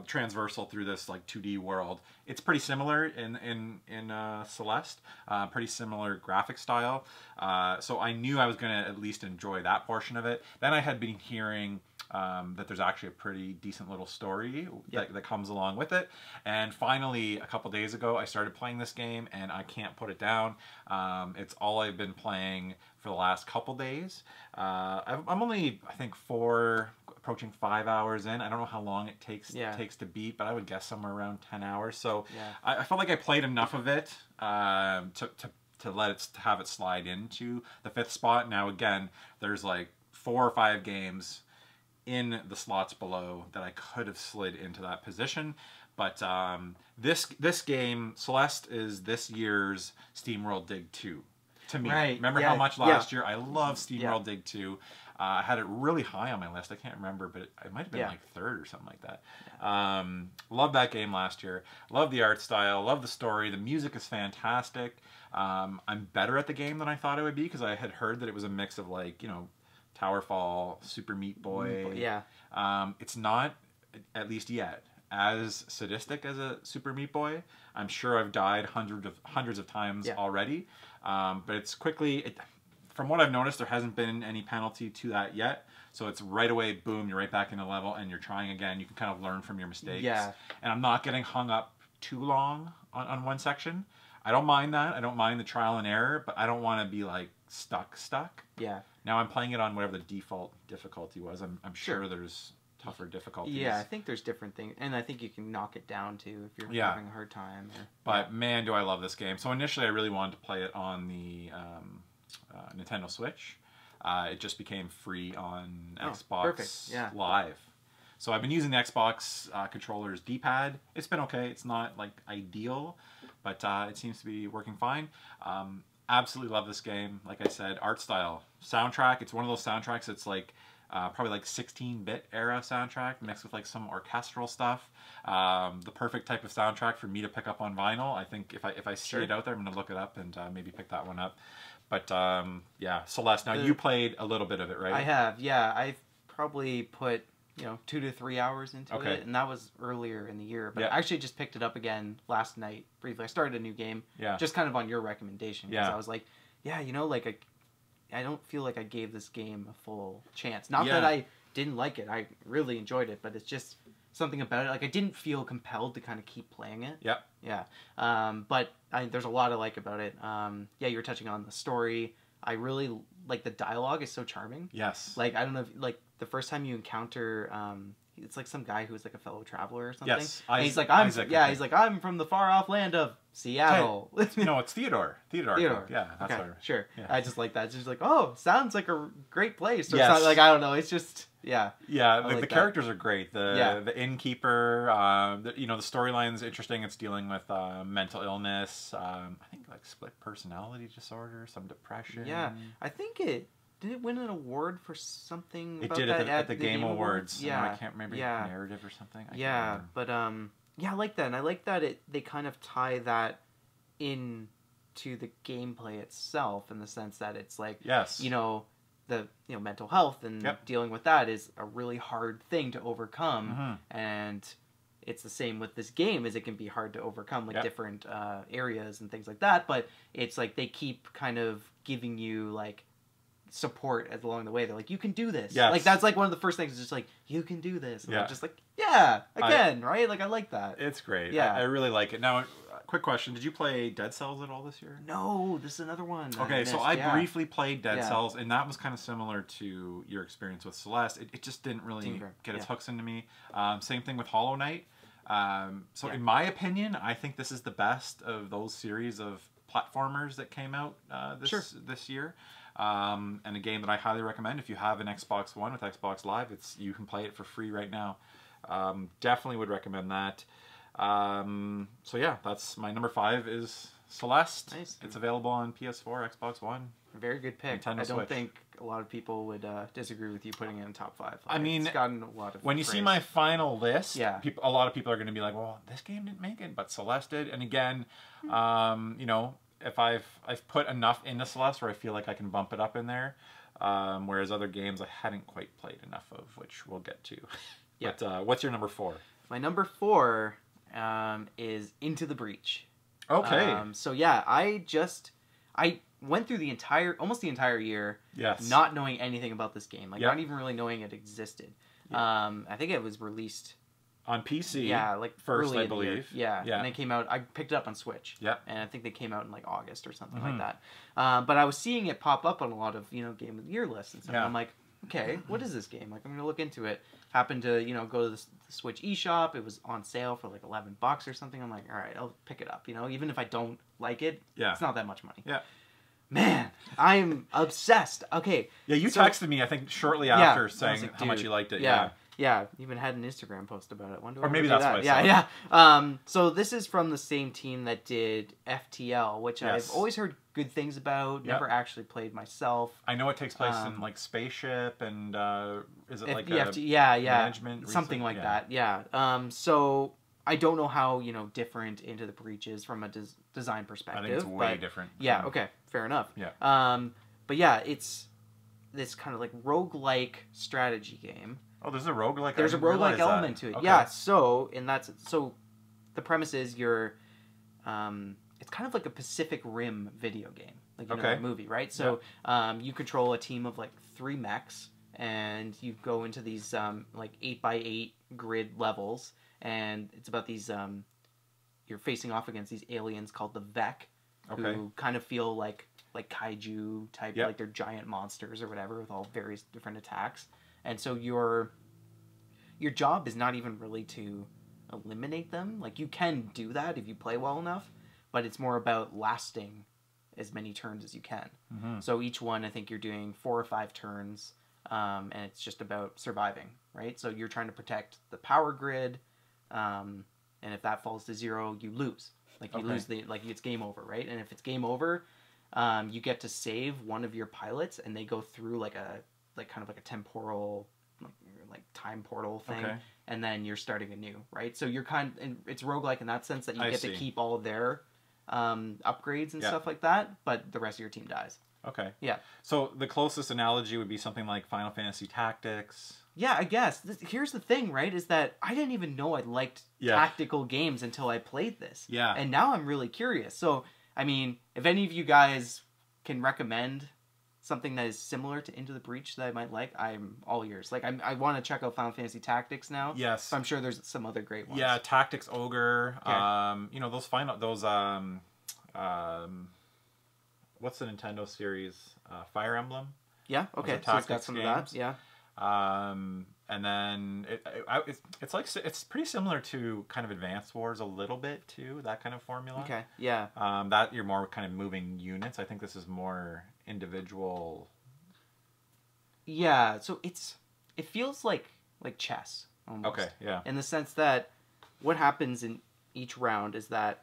transversal through this like 2D world. It's pretty similar in Celeste, pretty similar graphic style. So I knew I was going to at least enjoy that portion of it. Then I had been hearing that there's actually a pretty decent little story that comes along with it. And finally, a couple days ago, I started playing this game, and I can't put it down. It's all I've been playing for the last couple days. I'm only, I think, approaching 5 hours in. I don't know how long it takes to beat, but I would guess somewhere around 10 hours. So I felt like I played enough of it to have it slide into the 5th spot. Now again, there's like 4 or 5 games in the slots below that I could have slid into that position. But this game, Celeste, is this year's SteamWorld Dig 2 to me. Right. Remember how much last year I love SteamWorld Dig 2. I had it really high on my list. I can't remember, but it might have been like 3rd or something like that. Loved that game last year. Love the art style. Love the story. The music is fantastic. I'm better at the game than I thought I would be, because I had heard that it was a mix of, like, you know, Towerfall, Super Meat Boy. Yeah. It's not, at least yet, as sadistic as a Super Meat Boy. I'm sure I've died hundreds of times already. But it's quickly... From what I've noticed, there hasn't been any penalty to that yet. So it's right away, boom, you're right back in the level, and you're trying again. You can kind of learn from your mistakes. Yeah. And I'm not getting hung up too long on one section. I don't mind that. I don't mind the trial and error, but I don't want to be, like, stuck. Yeah. Now I'm playing it on whatever the default difficulty was. I'm sure there's tougher difficulties. Yeah, I think there's different things. And I think you can knock it down, too, if you're having a hard time. But, man, do I love this game. So initially I really wanted to play it on the... Nintendo Switch. It just became free on Xbox Live. So I've been using the Xbox controller's D-pad. It's been okay. It's not like ideal, but it seems to be working fine. Absolutely love this game. Like I said, art style, soundtrack. It's one of those soundtracks that's like probably like 16-bit era soundtrack mixed with like some orchestral stuff. The perfect type of soundtrack for me to pick up on vinyl. I think if I see it out there, I'm going to look it up and maybe pick that one up. But, yeah, Celeste. Now, you played a little bit of it, right? I have, yeah. I've probably put, 2 to 3 hours into it, and that was earlier in the year. But I actually just picked it up again last night, briefly. I started a new game, just kind of on your recommendation. Because I was like, I don't feel like I gave this game a full chance. Not that I didn't like it. I really enjoyed it, but it's just something about it. Like, I didn't feel compelled to kind of keep playing it. Yep. Yeah. But there's a lot I like about it. You were touching on the story. I really like the dialogue is so charming. Yes. Like, I don't know if, like, the first time you encounter, it's like some guy who's like a fellow traveler or something. Yes. And he's like, I'm from the far off land of Seattle. No, it's Theodore. Theodore. Yeah. That's okay. Sure. Yeah. I just like that. It's just like, oh, sounds like a great place. Or yes. Like, I don't know. It's just, Yeah, the characters are great. The innkeeper, the storyline's interesting. It's dealing with mental illness. I think like split personality disorder, some depression. Yeah, I think did it win an award for something? It did at the Game Awards. Yeah, I can't remember narrative or something. But I like that, and I like that they kind of tie that in to the gameplay itself in the sense that it's like the mental health and dealing with that is a really hard thing to overcome, and it's the same with this game, is it can be hard to overcome, like different areas and things like that, but it's like they keep kind of giving you like support as along the way. They're like, you can do this. Yes. Like that's like one of the first things is just like, you can do this. And I'm just like, yeah, again, right? Like I like that. It's great. Yeah. I really like it. Now, quick question. Did you play Dead Cells at all this year? No, this is another one. Okay, so I briefly played Dead Cells, and that was kind of similar to your experience with Celeste. It just didn't really get its hooks into me. Same thing with Hollow Knight. So in my opinion, I think this is the best of those series of platformers that came out this year. And a game that I highly recommend if you have an Xbox One with Xbox Live. You can play it for free right now. Definitely would recommend that. So yeah, that's my number 5 is Celeste. Nice. It's available on PS4, Xbox One. Very good pick. Nintendo I don't Switch. think a lot of people would disagree with you putting it in top 5. Like, I mean, it's gotten a lot of when you praise. see my final list, Yeah. a lot of people are going to be like, "Well, this game didn't make it, but Celeste did." And again, you know, if I've put enough into Celeste where I feel like I can bump it up in there, whereas other games I hadn't quite played enough of, which we'll get to. Yeah. But what's your number 4? My number 4 is Into the Breach. Okay. So yeah, I went through almost the entire year, not knowing anything about this game, like not even really knowing it existed. I think it was released on PC. Yeah, like first, early I believe. Yeah, and it came out. I picked it up on Switch. Yeah, and I think they came out in like August or something like that. But I was seeing it pop up on a lot of Game of the Year lists and stuff. And I'm like, okay, what is this game? Like, I'm gonna look into it. Happened to go to the Switch eShop. It was on sale for like $11 or something. I'm like, all right, I'll pick it up. Even if I don't like it, it's not that much money. Yeah. Man, I'm obsessed. Okay. Yeah, you texted me, I think, shortly after saying how much you liked it. Yeah, even had an Instagram post about it. Or maybe that's what I saw. Yeah. So this is from the same team that did FTL, which I've always heard good things about. Never actually played myself. I know it takes place in like spaceship and is it like a management something like that. Yeah. So I don't know how different Into the Breach is from a design perspective. I think it's way different. Yeah. Okay. Fair enough. Yeah. But yeah, it's this kind of like roguelike strategy game. Oh, there's a roguelike. There's a roguelike element to it. Okay. Yeah. So the premise is you're, it's kind of like a Pacific Rim video game, like that movie, right? So you control a team of like 3 mechs, and you go into these like 8x8 grid levels, and it's about these you're facing off against these aliens called the Vec, who kind of feel like kaiju type, like they're giant monsters or whatever with all various different attacks. And so your job is not even really to eliminate them. Like, you can do that if you play well enough, but it's more about lasting as many turns as you can. So each one, I think you're doing 4 or 5 turns, and it's just about surviving, right? So you're trying to protect the power grid, and if that falls to 0, you lose. Like, you lose it's game over, right? And if it's game over, you get to save one of your pilots, and they go through like kind of like a temporal, like time portal thing, and then you're starting anew, right? So you're it's roguelike in that sense that you get to keep all of their upgrades and stuff like that, but the rest of your team dies. Okay. Yeah. So the closest analogy would be something like Final Fantasy Tactics. Yeah, I guess. Here's the thing, right, is that I didn't even know I liked tactical games until I played this. Yeah. And now I'm really curious. So, I mean, if any of you guys can recommend something that is similar to Into the Breach that I might like, I'm all ears. Like, I want to check out Final Fantasy Tactics now. Yes. So I'm sure there's some other great ones. Yeah, Tactics Ogre. Okay. What's the Nintendo series? Fire Emblem. Yeah. Okay. So it's got some of that. Yeah. And then it's pretty similar to kind of Advance Wars a little bit too. That kind of formula. Okay. Yeah. That you're more kind of moving units. I think this is more individual. Yeah. So it feels like chess almost. Okay. Yeah. In the sense that what happens in each round is that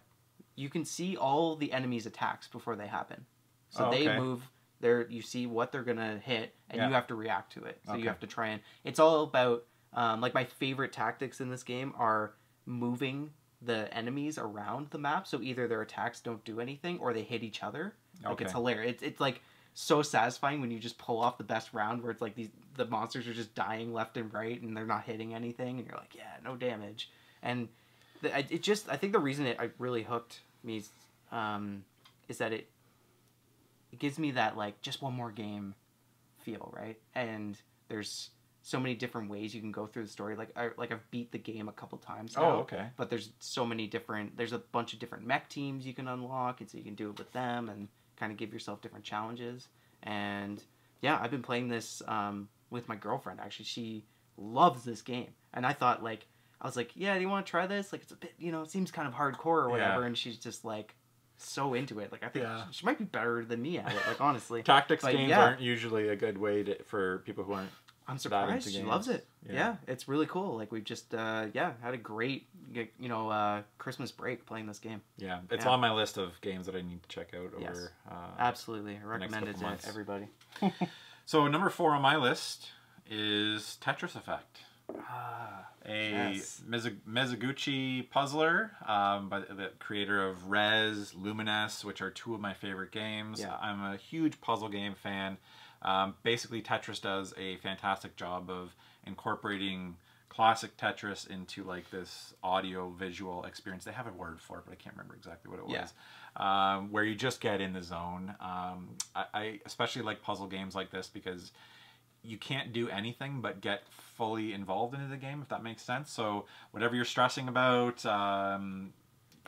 you can see all the enemy's attacks before they happen. So they move. You see what they're gonna hit, and you have to react to it. So you have to try and. It's all about like my favorite tactics in this game are moving the enemies around the map. So either their attacks don't do anything, or they hit each other. Like it's hilarious. It's like so satisfying when you just pull off the best round where it's like the monsters are just dying left and right, and they're not hitting anything, and you're like, yeah, no damage. And I think the reason it really hooked me is that it gives me that like just one more game feel, right? And there's so many different ways you can go through the story. I've beat the game a couple times now. Oh, okay. But there's so many different. There's a bunch of different mech teams you can unlock, and so you can do it with them and kind of give yourself different challenges. And yeah, I've been playing this with my girlfriend. Actually, she loves this game, and I was like, yeah, do you want to try this? Like, it's a bit, it seems kind of hardcore or whatever. Yeah. And she's just like so into it. Like, I think she might be better than me at it. Like, honestly, tactics games aren't usually a good way for people who aren't. I'm surprised she loves it. Yeah, it's really cool. Like, we've just had a great Christmas break playing this game. Yeah, it's on my list of games that I need to check out over. Absolutely, I recommend it to everybody. So number 4 on my list is Tetris Effect. Mizuguchi puzzler by the creator of Rez, Lumines, which are 2 of my favorite games. Yeah. I'm a huge puzzle game fan. Basically, Tetris does a fantastic job of incorporating classic Tetris into like this audio visual experience. They have a word for it, but I can't remember exactly what it was. Where you just get in the zone. I especially like puzzle games like this because you can't do anything but get fully involved into the game, if that makes sense. So whatever you're stressing about,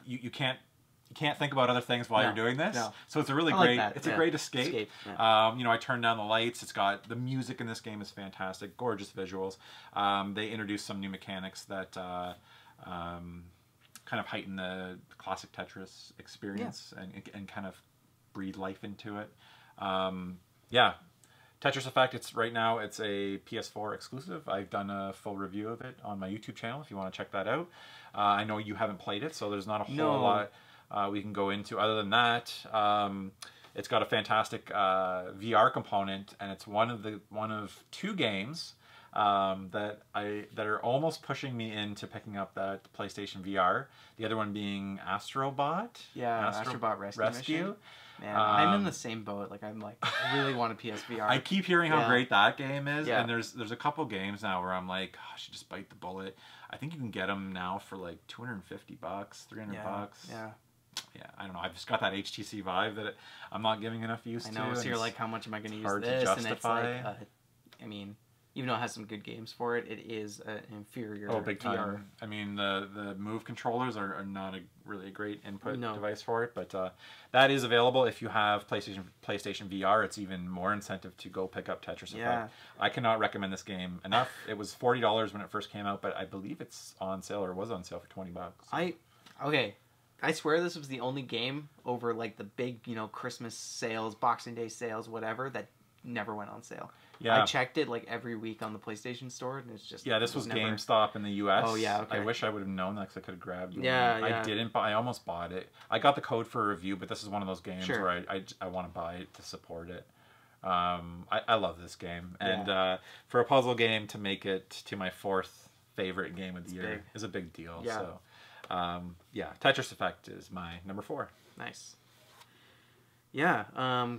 you can't think about other things while you're doing this. No. So it's a really great, it's a great escape. Yeah. I turned down the lights. It's got, the music in this game is fantastic, gorgeous visuals. They introduced some new mechanics that kind of heighten the classic Tetris experience and kind of breathe life into it. Tetris Effect, right now it's a PS4 exclusive. I've done a full review of it on my YouTube channel if you want to check that out. I know you haven't played it, so there's not a whole lot we can go into. Other than that, it's got a fantastic VR component, and it's one of 2 games that are almost pushing me into picking up that PlayStation VR. The other one being Astrobot. Yeah, Astrobot Rescue. Man, I'm in the same boat. Like, I really want a PSVR. I keep hearing how great that game is, and there's a couple games now where I'm like, oh, I should just bite the bullet. I think you can get them now for like $250, $300. Yeah. Yeah, I don't know. I've just got that HTC Vive that I'm not giving enough use to. I know. So you're like, how much am I going to use this? Hard to justify. And it's like, I mean, even though it has some good games for it, it is an inferior big time. VR. I mean, the Move controllers are not really a great input device for it, but that is available if you have PlayStation VR. It's even more incentive to go pick up Tetris Effect. I cannot recommend this game enough. It was $40 when it first came out, but I believe it's on sale or was on sale for $20. I swear this was the only game over like the big, Christmas sales, Boxing Day sales, whatever, that never went on sale. Yeah. I checked it like every week on the PlayStation Store, and it's just... Yeah, this was GameStop in the US. Oh, yeah, okay. I wish I would have known that because I could have grabbed it. Yeah. I didn't, but I almost bought it. I got the code for a review, but this is one of those games where I want to buy it to support it. I love this game. And for a puzzle game to make it to my 4th favorite game of the year is a big deal. Yeah. So, Tetris Effect is my number 4. Nice. Yeah,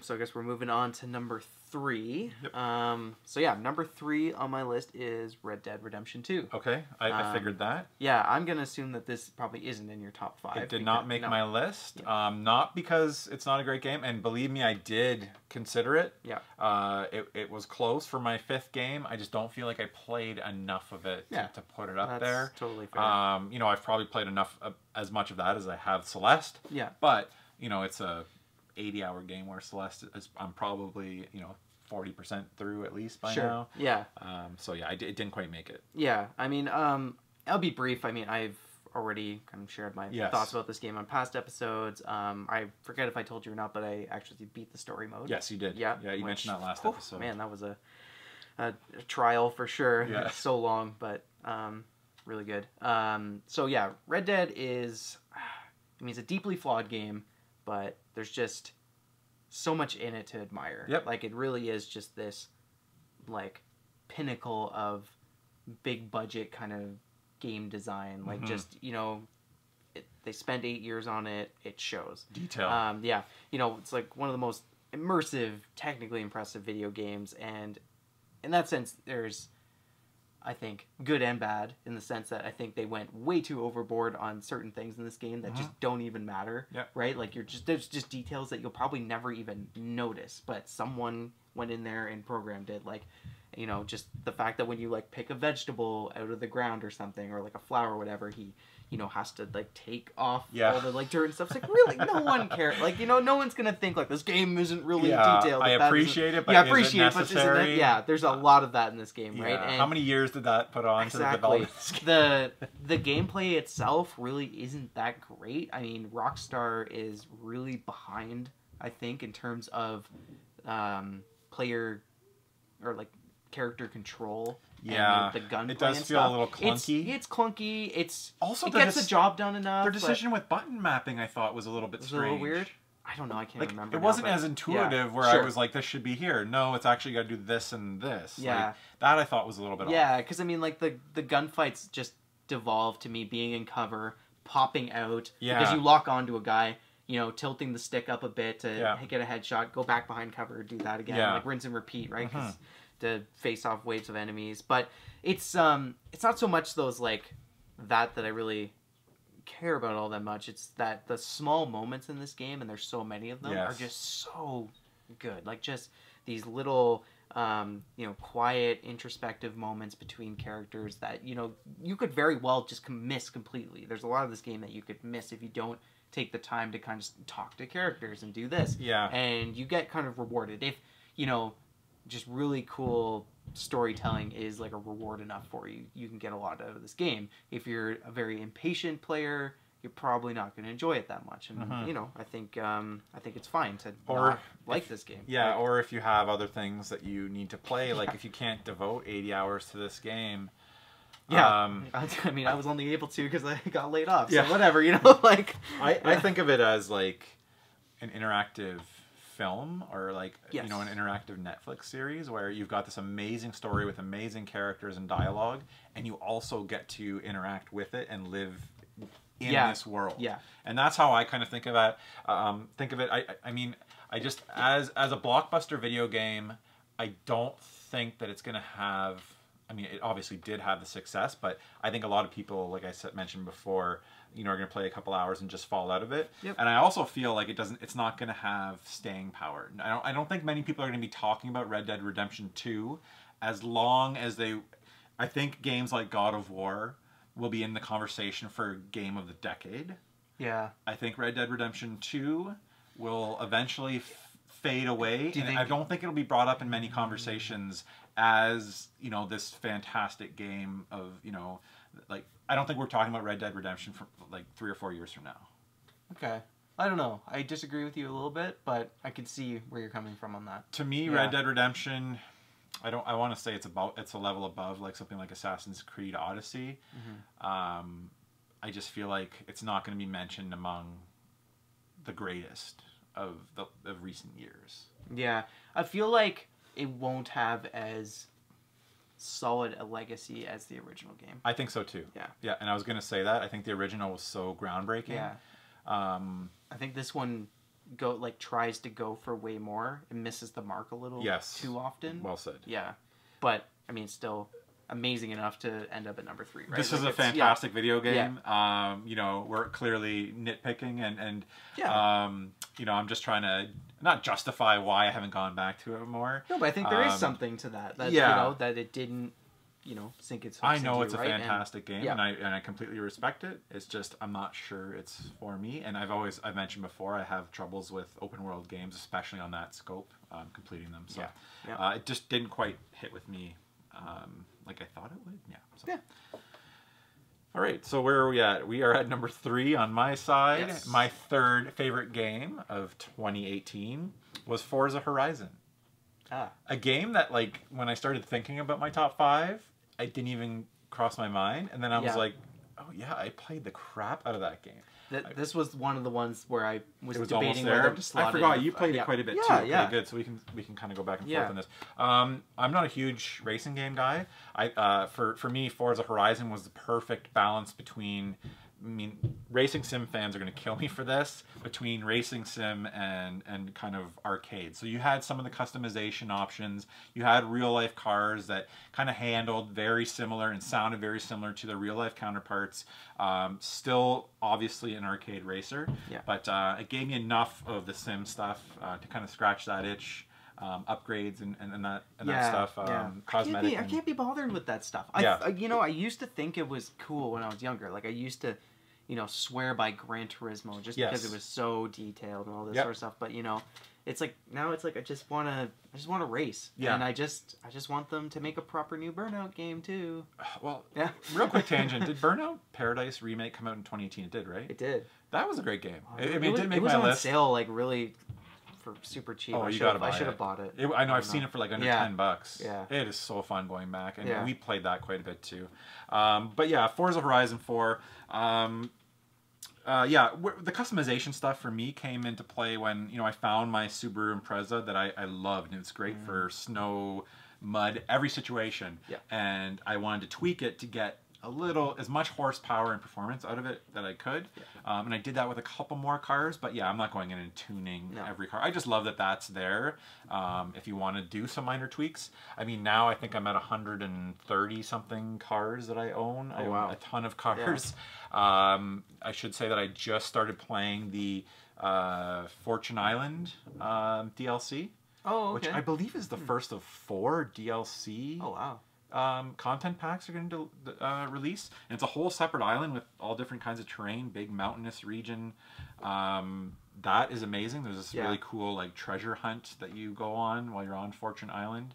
so I guess we're moving on to number 3. Yep. Number 3 on my list is Red Dead Redemption 2. Okay, I figured that. Yeah, I'm going to assume that this probably isn't in your top 5. It did not make my list, not because it's not a great game, and believe me, I did consider it. Yeah. It was close for my 5th game. I just don't feel like I played enough of it to put it up there. That's totally fair. I've probably played as much of that as I have Celeste. Yeah. But, it's a 80-hour game where Celeste I'm probably 40% through at least by now. Yeah. It didn't quite make it. Yeah, I mean, I'll be brief. I mean, I've already kind of shared my thoughts about this game on past episodes. I forget if I told you or not, but I actually beat the story mode. Yes, you did. Yeah, you mentioned that last episode. Man, that was a trial for sure. Yeah. So long, but really good. Red Dead is, it's a deeply flawed game, but there's just so much in it to admire. Yep. Like, it really is just this, like, pinnacle of big budget kind of game design. Like, just, they spent 8 years on it. It shows. Detail. It's like one of the most immersive, technically impressive video games. And in that sense, there's I think, good and bad, in the sense that I think they went way too overboard on certain things in this game that just don't even matter, right? Like, there's just details that you'll probably never even notice, but someone went in there and programmed it, like, you know, just the fact that when you, like, pick a vegetable out of the ground or something, or, like, a flower or whatever, he, you know, has to, like, take off all the, like, dirt and stuff. It's like, really, no one cares. Like, you know, no one's gonna think, like, this game isn't really detailed. I appreciate it, but is it necessary? There's a lot of that in this game, right? And how many years did that put on to the development? The gameplay itself really isn't that great. I mean, Rockstar is really behind, I think, in terms of player, or, like, character control. Yeah, and, like, the gunplay. It does feel a little clunky. It's clunky. It also gets the job done enough. Their decision with button mapping, I thought, was a little bit strange. A little weird. I don't know. I can't remember. It wasn't as intuitive where I was like, this should be here. No, it's actually got to do this and this. Yeah, like, that I thought was a little bit off. Yeah, because I mean, like the gunfights just devolved to me being in cover, popping out because you lock onto a guy. You know, tilting the stick up a bit to get a headshot, go back behind cover, do that again, like rinse and repeat, right? To face off waves of enemies. But it's not so much those like that I really care about all that much. It's that the small moments in this game, and there's so many of them, are just so good. Like, just these little you know, quiet, introspective moments between characters that, you know, you could very well just miss completely. There's a lot of this game that you could miss if you don't take the time to kind of talk to characters and do this. Yeah. And you get kind of rewarded. If, you know, just really cool storytelling is like a reward enough for you, you can get a lot out of this game. If you're a very impatient player, you're probably not going to enjoy it that much. And you know, I think it's fine to not like this game. Yeah, or if you have other things that you need to play, like if you can't devote 80 hours to this game. Yeah, I mean, I was only able to because I got laid off. So whatever, you know, like I think of it as like an interactive film, or like you know, an interactive Netflix series where you've got this amazing story with amazing characters and dialogue, and you also get to interact with it and live in this world. Yeah, and that's how I kind of think of it. I mean, I just as a blockbuster video game, I don't think that it's gonna have. I mean, it obviously did have the success, but I think a lot of people, like I mentioned before, you know, are going to play a couple hours and just fall out of it. Yep. And I also feel like it's not going to have staying power. I don't think many people are going to be talking about Red Dead Redemption 2 as long as I think games like God of War will be in the conversation for Game of the Decade. Yeah. I think Red Dead Redemption 2 will eventually fade away, I don't think it'll be brought up in many conversations as, you know, this fantastic game of, you know, like, I don't think we're talking about Red Dead Redemption for like 3 or 4 years from now. Okay. I don't know. I disagree with you a little bit, but I can see where you're coming from on that. To me, Red Dead Redemption, I want to say it's a level above like something like Assassin's Creed Odyssey. I just feel like it's not going to be mentioned among the greatest of recent years. Yeah. I feel like it won't have as solid a legacy as the original game. I think so too. Yeah. Yeah, and I was going to say that. I think the original was so groundbreaking. Yeah. I think this one tries to go for way more and misses the mark a little too often. Well said. Yeah. But I mean, still amazing enough to end up at number 3, right? This is a fantastic video game. Yeah. You know, we're clearly nitpicking and you know, I'm just trying to not justify why I haven't gone back to it more. No, but I think there is something to that you know, that it didn't, you know, sink its hooks I know it's a fantastic game, and I completely respect it. It's just I'm not sure it's for me, and I've mentioned before I have troubles with open world games, especially on that scope, completing them. So it just didn't quite hit with me like I thought it would. Yeah. So. Yeah. All right, so where are we at? We are at number 3 on my side. Yes. My third favorite game of 2018 was Forza Horizon. A game that, like, when I started thinking about my top 5, I didn't even cross my mind. And then I was like, oh yeah, I played the crap out of that game. This was one of the ones where I was debating whether to slot I forgot you played it quite a bit too. Yeah, good. So we can kind of go back and forth on this. I'm not a huge racing game guy. For me, Forza Horizon was the perfect balance between I mean, racing sim fans are going to kill me for this, between racing sim and kind of arcade. So you had some of the customization options. You had real life cars that kind of handled very similar and sounded very similar to their real life counterparts. Still, obviously, an arcade racer, but it gave me enough of the sim stuff to kind of scratch that itch. Upgrades and that stuff. Cosmetic. I can't be bothered with that stuff. You know, I used to think it was cool when I was younger. Like I used to, you know, swear by Gran Turismo just because it was so detailed and all this sort of stuff. But you know, it's like now it's like I just want to race. Yeah. And I just want them to make a proper new Burnout game too. Well, real quick tangent. Did Burnout Paradise Remake come out in 2018? It did, right? It did. That was a great game. I mean, it did make my list. It was on sale, like really. For super cheap. Oh, you gotta buy it. I should have bought it. I know. I've seen it for like under $10. Yeah. It is so fun going back, and we played that quite a bit too. But yeah, Forza Horizon 4. The customization stuff for me came into play when I found my Subaru Impreza that I loved, and it's great for snow, mud, every situation. Yeah. And I wanted to tweak it to get as much horsepower and performance out of it that I could. And I did that with a couple more cars, but yeah, I'm not going in and tuning every car. I just love that that's there. If you want to do some minor tweaks. I mean, now I think I'm at 130 something cars that I own. I own a ton of cars. Yeah. I should say that I just started playing the Fortune Island DLC. Oh, okay. Which I believe is the first of 4 DLC. Oh, wow. Content packs are going to release, and it's a whole separate island with all different kinds of terrain, big mountainous region. That is amazing. There's this really cool like treasure hunt that you go on while you're on Fortune Island,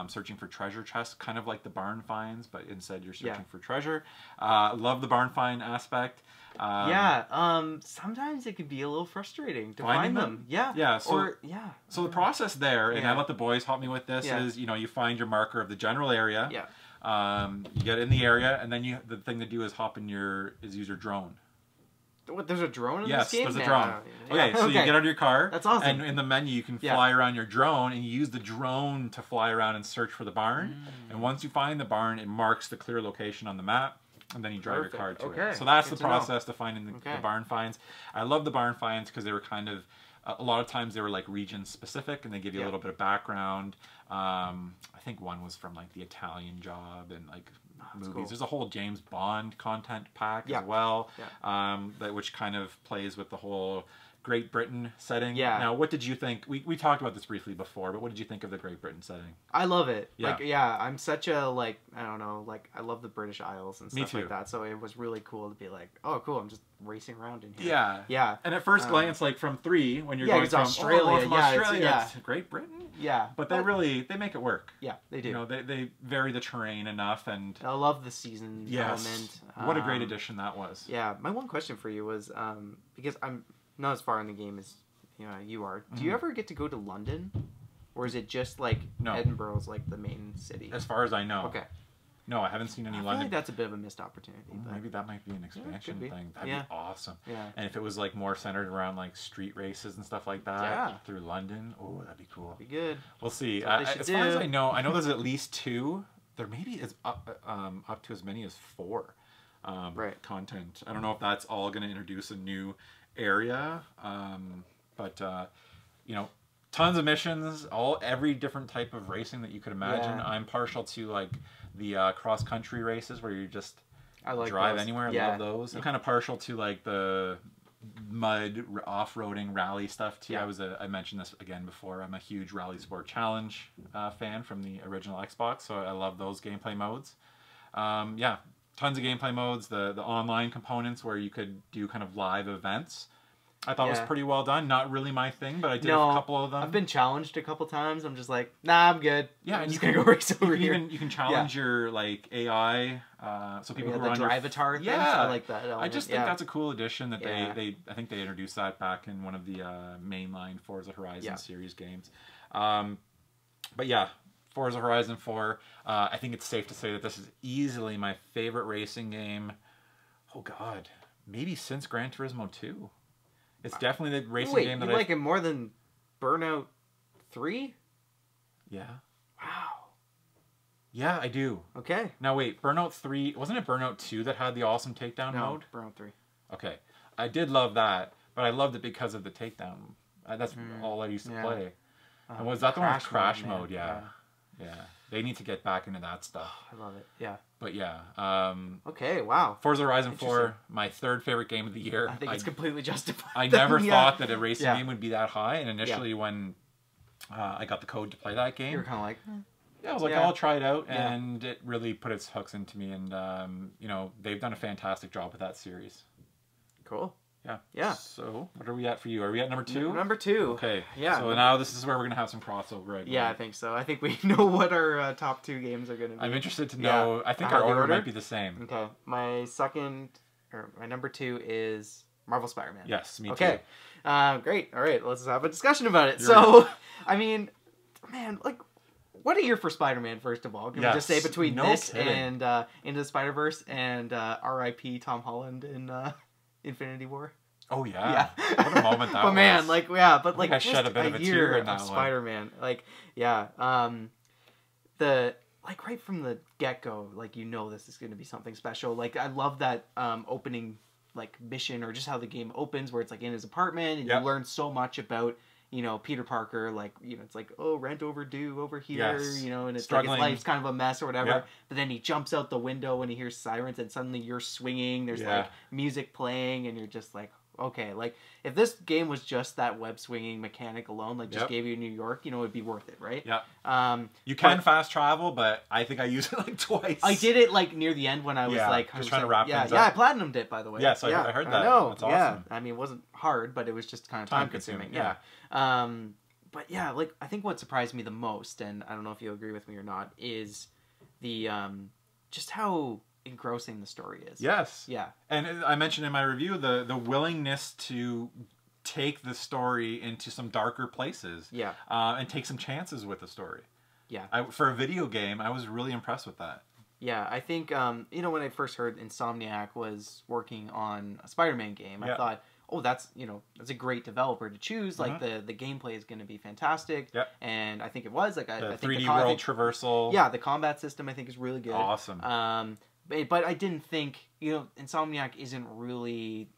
searching for treasure chests, kind of like the barn finds, but instead you're searching for treasure. Love the barn find aspect. Sometimes it could be a little frustrating to find them. Yeah. So the process there, and I let the boys help me with this, is you find your marker of the general area. Yeah. You get in the area, and then the thing to do is use your drone. What, there's a drone in this game? Yes, there's a drone. Okay, so you get out of your car. That's awesome. And in the menu, you can fly around your drone, and you use the drone to fly around and search for the barn. And once you find the barn, it marks the clear location on the map. And then you drive your car to it. So that's the process to finding the barn finds. I love the barn finds because they were kind of, a lot of times they were like region specific, and they give you a little bit of background. I think one was from like the Italian Job and like movies. Cool. There's a whole James Bond content pack as well, which kind of plays with the whole Great Britain setting. Yeah. Now, what did you think? We talked about this briefly before, but what did you think of the Great Britain setting? I love it. Yeah. I'm such a I don't know, I love the British Isles and stuff like that. So it was really cool to be like, oh, cool, I'm just racing around in here. Yeah. Yeah. And at first glance, like from 3, when you're going from Australia, to Great Britain. Yeah. But they make it work. Yeah, they do. They vary the terrain enough, and I love the season element. What a great addition that was. Yeah. My one question for you was because I'm not as far in the game as you are. Do you ever get to go to London, or is it just like Edinburgh's like the main city? As far as I know. Okay. No, I haven't seen any London. I feel like that's a bit of a missed opportunity. But maybe that might be an expansion thing. That'd be awesome. Yeah. And if it was like more centered around like street races and stuff like that through London, oh, that'd be cool. That'd be good. We'll see. As far as I know there's at least 2. There maybe is up to as many as 4 content. I don't know if that's all going to introduce a new area, but tons of missions, every different type of racing that you could imagine. I'm partial to like the cross country races where you just drive anywhere. I love those. I'm kind of partial to like the mud off-roading rally stuff too. I mentioned this again before. I'm a huge Rally Sport Challenge fan from the original Xbox, so I love those gameplay modes. Tons of gameplay modes, the online components where you could do kind of live events. I thought was pretty well done. Not really my thing, but I did a couple of them. I've been challenged a couple times. I'm just like, nah, I'm good. Yeah, and you can go race over here. You can challenge your like AI, so people who are on your Drivatar things. I like that element. I just think that's a cool addition that I think they introduced that back in one of the mainline Forza Horizon series games. But yeah, Forza Horizon 4. I think it's safe to say that this is easily my favorite racing game. Oh God, maybe since Gran Turismo 2. It's definitely the racing game that you like it more than Burnout 3? Yeah. Wow. Yeah, I do. Okay. Now wait, Burnout 3, wasn't it Burnout 2 that had the awesome takedown mode? No, Burnout 3. Okay. I did love that, but I loved it because of the takedown. That's all I used to play. And was that the one with Crash mode? Yeah. They need to get back into that stuff. I love it. Yeah. But yeah. Okay, wow. Forza Horizon 4, my third favorite game of the year. I think it's completely justified. I never thought that a racing game would be that high, and initially when I got the code to play that game, you were kind of like... Yeah, I was like, I'll try it out, and it really put its hooks into me, and, you know, they've done a fantastic job with that series. Cool. Yeah. Yeah. So, what are we at for you? Are we at number 2? Number 2. Okay. Yeah. So now this is where we're going to have some crossover. I think so. I think we know what our top 2 games are going to be. I'm interested to know. I think our order might be the same. Okay. My number 2 is Marvel Spider-Man. Yes, me too. Okay. Great. All right. Let's have a discussion about it. So, I mean, man, like, what a year for Spider-Man, first of all. Can we just say between this and Into the Spider-Verse and R.I.P. Tom Holland in Infinity War? Oh, yeah. What a moment that was. But man, like, but like, I shed a bit of a tear in that one. Spider-Man. Like, like, right from the get-go, like, you know this is going to be something special. Like, I love that opening, like, mission, or just how the game opens, where it's, like, in his apartment, and you learn so much about, you know, Peter Parker, like, you know, it's like, oh, rent overdue over here, you know, and it's like his life's kind of a mess or whatever. But then he jumps out the window when he hears sirens, and suddenly you're swinging, there's like music playing, and you're just like, okay, like, if this game was just that web swinging mechanic alone, like, just gave you New York, you know, it'd be worth it, right? Yeah. You can fast travel, but I think I used it like twice. I did it like near the end when I was like just trying to wrap things up. Yeah, I platinumed it, by the way. Yes, I heard that. I know. That's awesome. I mean, it wasn't hard, but it was just kind of time consuming. But yeah, like, I think what surprised me the most, and I don't know if you'll agree with me or not, is the just how engrossing the story is. Yes. Yeah. And I mentioned in my review the willingness to take the story into some darker places. Yeah. And take some chances with the story. Yeah. For a video game, I was really impressed with that. Yeah, I think, you know, when I first heard Insomniac was working on a Spider-Man game, I thought, oh, that's, you know, that's a great developer to choose. Like, the gameplay is going to be fantastic. Yep. And I think it was. Like, I think 3D world traversal. Yeah, the combat system, I think, is really good. Awesome. But I didn't think, you know, Insomniac isn't really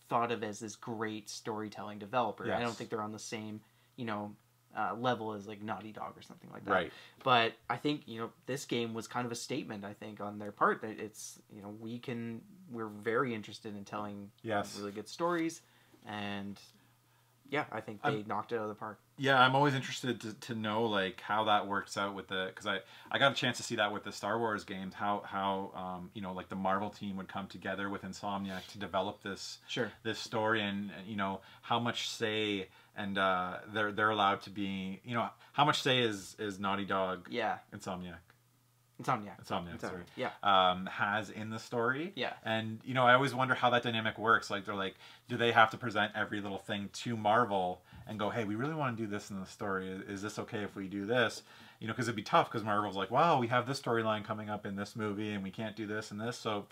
thought of as this great storytelling developer. Yes. I don't think they're on the same, you know, level as like Naughty Dog or something like that. Right. But I think, you know, this game was kind of a statement, I think, on their part that it's, you know, we're very interested in telling really good stories, and yeah, I think they knocked it out of the park. Yeah, I'm always interested to know like how that works out with because I got a chance to see that with the Star Wars games, how you know, like the Marvel team would come together with Insomniac to develop this story, and you know, how much say and they're allowed to be, you know, how much say is Naughty Dog Insomniac, sorry. Yeah. Has in the story. Yeah. And, you know, I always wonder how that dynamic works. Like, they're like, do they have to present every little thing to Marvel and go, hey, we really want to do this in the story. Is this okay if we do this? You know, because it'd be tough because Marvel's like, wow, we have this storyline coming up in this movie and we can't do this and this. So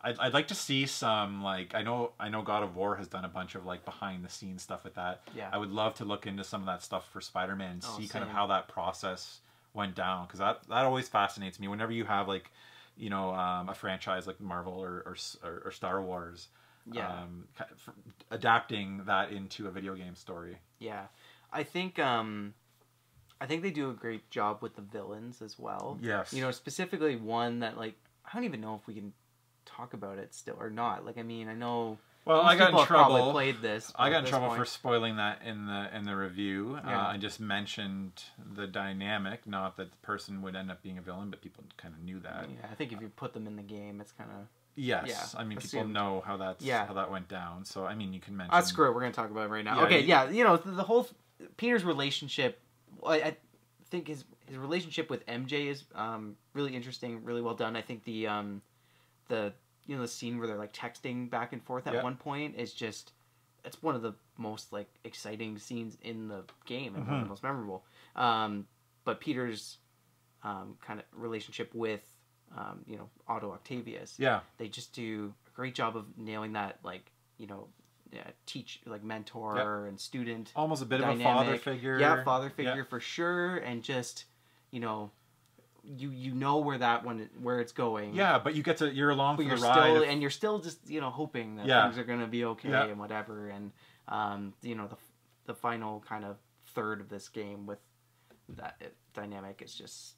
I'd like to see some, like, I know God of War has done a bunch of, like, behind the scenes stuff with that. Yeah. I would love to look into some of that stuff for Spider-Man and see kind of how that process went down, because that always fascinates me whenever you have, like, you know, a franchise like Marvel or Star Wars, adapting that into a video game story. Yeah, I think they do a great job with the villains as well. Yes, you know, specifically one that, like, I don't even know if we can talk about it still or not. Like, I mean, I know. Well, I got in trouble. Played this. I got in trouble for spoiling that in the review. I just mentioned the dynamic, not that the person would end up being a villain, but people kind of knew that. Yeah, I think if you put them in the game, it's kind of I mean, people know how that went down. So I mean, you can mention. Screw it. We're gonna talk about it right now. Okay, you know, the whole Peter's relationship. I think his relationship with MJ is really interesting, really well done. I think the you know, the scene where they're like texting back and forth at one point is just, it's one of the most like exciting scenes in the game and one of the most memorable. But Peter's kind of relationship with you know, Otto Octavius, they just do a great job of nailing that, like, you know, mentor and student, almost a bit dynamic. of a father figure. Father figure for sure, and just, you know, you know where it's going. Yeah, but you're along for the ride. And you're still just hoping that things are gonna be okay and whatever. And the final kind of third of this game with that dynamic is just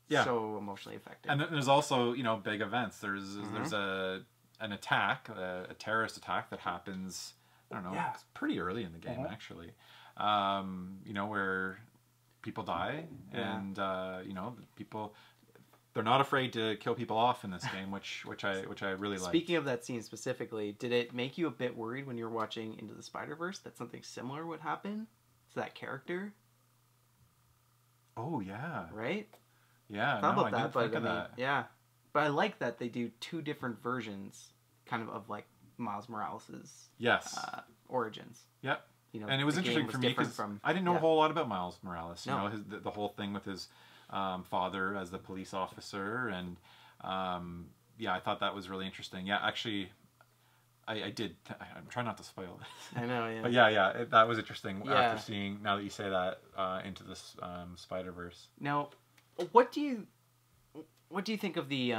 so emotionally effective. And then there's also big events. There's an attack, a terrorist attack that happens. I don't know. Yeah. It's pretty early in the game actually. Where people die and people. They're not afraid to kill people off in this game, which I really like. Speaking of that scene specifically, did it make you a bit worried when you were watching Into the Spider-Verse that something similar would happen to that character? Oh yeah. Right? Yeah. I thought about that, but I mean, yeah. But I like that they do two different versions, kind of like Miles Morales' origins. Yep. And it was interesting for me because I didn't know a whole lot about Miles Morales. No. The whole thing with his father as the police officer, and I thought that was really interesting. Yeah, actually, I did. I'm trying not to spoil it. I know, yeah. But that was interesting after seeing. Now that you say that, Into this Spider-Verse. Now, what do you think of the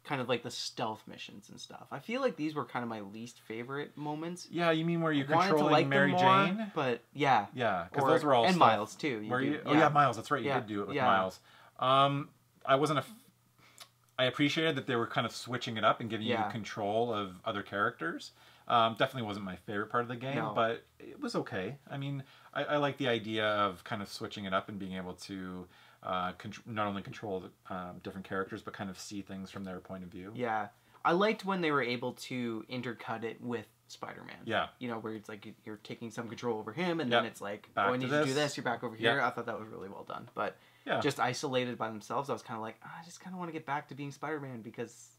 kind of like the stealth missions and stuff? I feel like these were kind of my least favorite moments. Yeah, you mean where you're controlling Mary Jane? But yeah, because those were all and Miles too. Miles. That's right. You did do it with Miles. I wasn't I appreciated that they were kind of switching it up and giving you control of other characters. Definitely wasn't my favorite part of the game, but it was okay. I mean, I like the idea of kind of switching it up and being able to not only control different characters, but kind of see things from their point of view. Yeah. I liked when they were able to intercut it with Spider-Man. Yeah. Where it's like you're taking some control over him, and then it's like, I need to do this, you're back over here. I thought that was really well done. But just isolated by themselves, I was kind of like, I just kind of want to get back to being Spider-Man because,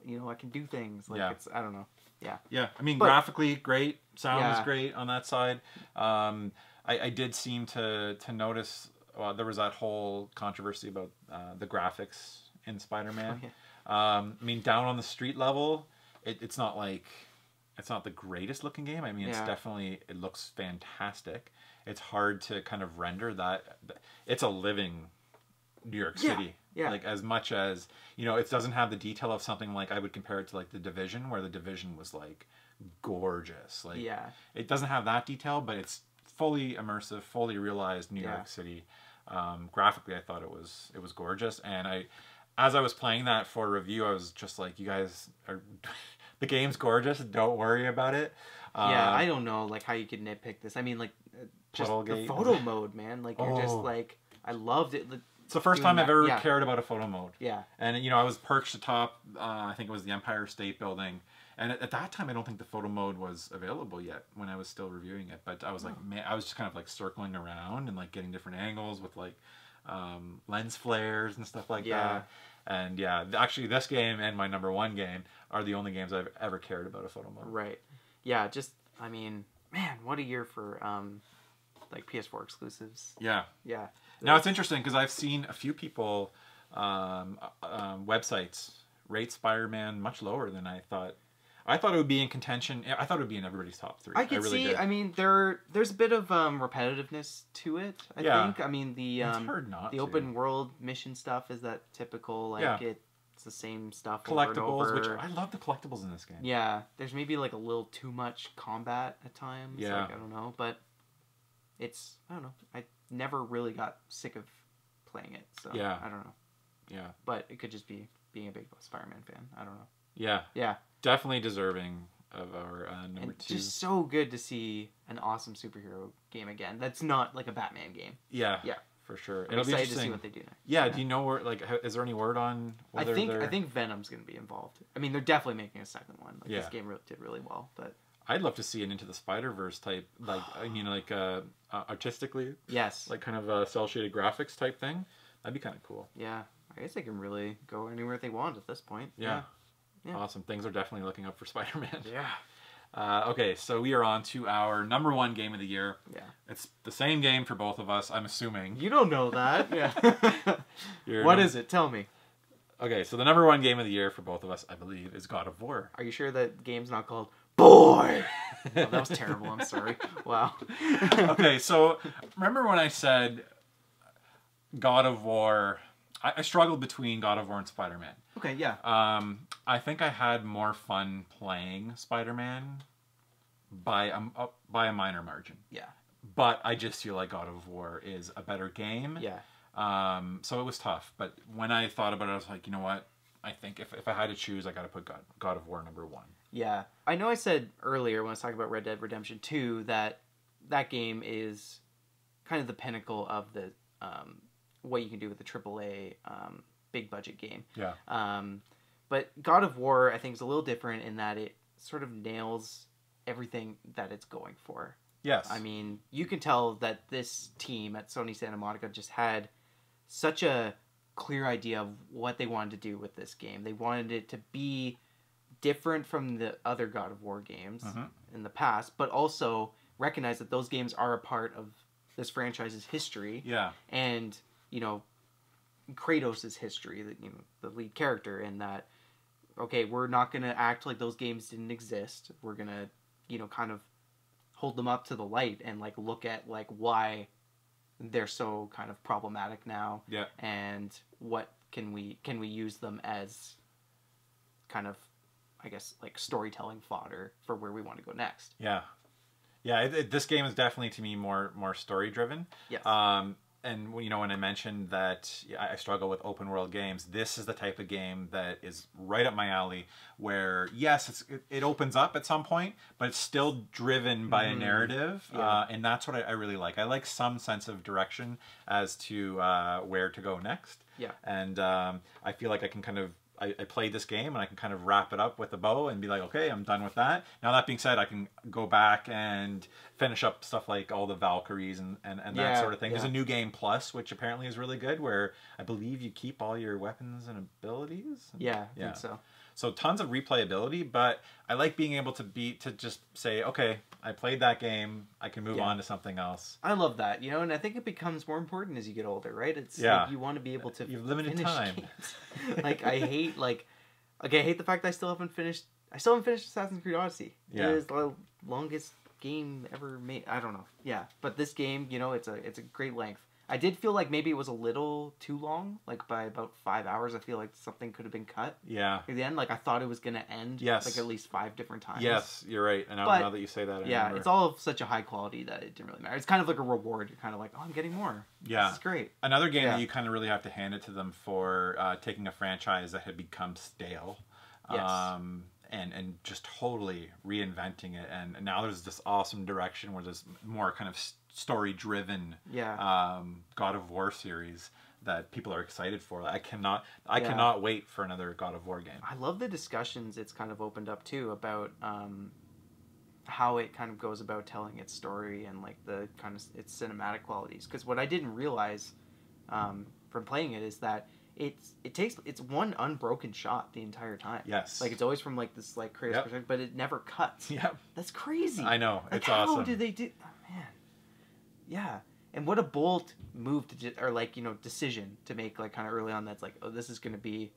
I can do things. Like, it's, I don't know. Yeah. Yeah. I mean, graphically, great. Sound was great on that side. I did seem to notice... Well, there was that whole controversy about the graphics in Spider-Man. I mean, down on the street level, it's not the greatest looking game. I mean, it looks fantastic. It's hard to kind of render that. It's a living New York City. Yeah. Like, as much as, it doesn't have the detail of something like, I would compare it to like The Division, where The Division was like gorgeous. Like, it doesn't have that detail, but it's fully immersive, fully realized New York City. Graphically, I thought it was gorgeous, and as I was playing that for review, I was just like, you guys are the game's gorgeous, don't worry about it. I don't know like how you could nitpick this. I mean, like just the photo mode, man. Like you're just like, I loved it. It's the first time I've ever cared about a photo mode. Yeah. And I was perched atop I think it was the Empire State Building. And at that time, I don't think the photo mode was available yet when I was still reviewing it. But I was like, man, I was just kind of like circling around and like getting different angles with like lens flares and stuff like that. And actually this game and my #1 game are the only games I've ever cared about a photo mode. Right. Yeah, just, I mean, man, what a year for like PS4 exclusives. Yeah. Yeah. Now it's interesting because I've seen a few people, websites rate Spider-Man much lower than I thought. I thought it would be in contention. I thought it would be in everybody's top 3. I could see. I mean, there's a bit of repetitiveness to it. I think. I mean, it's hard not the open world mission stuff is that typical. Like it's the same stuff. Collectibles, over and over. which I love the collectibles in this game. Yeah, there's maybe like a little too much combat at times. Yeah, like, I don't know, but it's I don't know. I never really got sick of playing it. So I don't know. Yeah, but it could just be being a big Spider-Man fan. I don't know. Yeah. Yeah. Definitely deserving of our #2. Just so good to see an awesome superhero game again. That's not like a Batman game. Yeah. Yeah. For sure. I'm excited to see what they do next. Yeah. Do you know where? Like, is there any word on? I think Venom's going to be involved. I mean, they're definitely making a second one. Like, this game did really well, but I'd love to see an Into the Spider-Verse type, like artistically. Yes. Like kind of a cel shaded graphics type thing. That'd be kind of cool. Yeah. I guess they can really go anywhere they want at this point. Yeah. Awesome. Things are definitely looking up for Spider-Man. Yeah. Okay, so we are on to our #1 game of the year. Yeah. It's the same game for both of us, I'm assuming. You don't know that. Yeah. What is it? Tell me. Okay, so the #1 game of the year for both of us, I believe, is God of War. Are you sure that game's not called Boy? Oh, that was terrible. I'm sorry. Wow. Okay, so remember when I said God of War I struggled between God of War and Spider-Man. Okay, yeah. I think I had more fun playing Spider-Man by a minor margin. Yeah. But I just feel like God of War is a better game. Yeah. So it was tough. But when I thought about it, I was like, you know what? I think if I had to choose, I got to put God of War #1. Yeah. I know I said earlier when I was talking about Red Dead Redemption 2 that game is kind of the pinnacle of the what you can do with the AAA big budget game. Yeah. But God of War, I think, is a little different in that it sort of nails everything that it's going for. Yes. I mean, you can tell that this team at Sony Santa Monica just had such a clear idea of what they wanted to do with this game. They wanted it to be different from the other God of War games in the past, but also recognize that those games are a part of this franchise's history. Yeah. And, you know, Kratos' history, the lead character, and that, okay, we're not going to act like those games didn't exist. We're going to, kind of hold them up to the light and, like, look at, like, why they're so kind of problematic now. Yeah. And what can we use them as kind of, I guess, like, storytelling fodder for where we want to go next. Yeah. Yeah, this game is definitely, to me, more story-driven. Yes. And, when I mentioned that I struggle with open-world games, this is the type of game that is right up my alley, where, yes, it opens up at some point, but it's still driven by a narrative, and that's what I really like. I like some sense of direction as to where to go next. Yeah. And I feel like I can kind of I played this game and I can kind of wrap it up with a bow and be like, okay, I'm done with that. Now that being said, I can go back and finish up stuff like all the Valkyries and that sort of thing. There's a new game plus, which apparently is really good, where I believe you keep all your weapons and abilities. Yeah, I think so. So tons of replayability, but I like being able to just say, okay, I played that game, I can move on to something else. I love that, and I think it becomes more important as you get older, right? It's like you want to be able to you have limited time. Games. I hate the fact that I still haven't finished Assassin's Creed Odyssey. Yeah. It is the longest game ever made. I don't know. Yeah, but this game, it's a great length. I did feel like maybe it was a little too long, like by about 5 hours. I feel like something could have been cut. Yeah. At the end, like I thought it was going to end like at least 5 different times. Yes, you're right. And now that you say that, I remember. It's all of such a high quality that it didn't really matter. It's kind of like a reward. You're kind of like, oh, I'm getting more. Yeah. This is great. Another game that you kind of really have to hand it to them for taking a franchise that had become stale. Yes. And just totally reinventing it. And now there's this awesome direction where there's more kind of story-driven God of War series that people are excited for. I cannot wait for another God of War game. I love the discussions it's kind of opened up too about how it kind of goes about telling its story and like the kind of its cinematic qualities. Because what I didn't realize from playing it is that it's one unbroken shot the entire time. Yes. Like it's always from like this like Kratos perspective, but it never cuts. Yep. That's crazy. I know. Like, it's awesome. How do they do? Oh, man. Yeah. And what a bold move decision to make like kind of early on. That's like, oh, this is going to be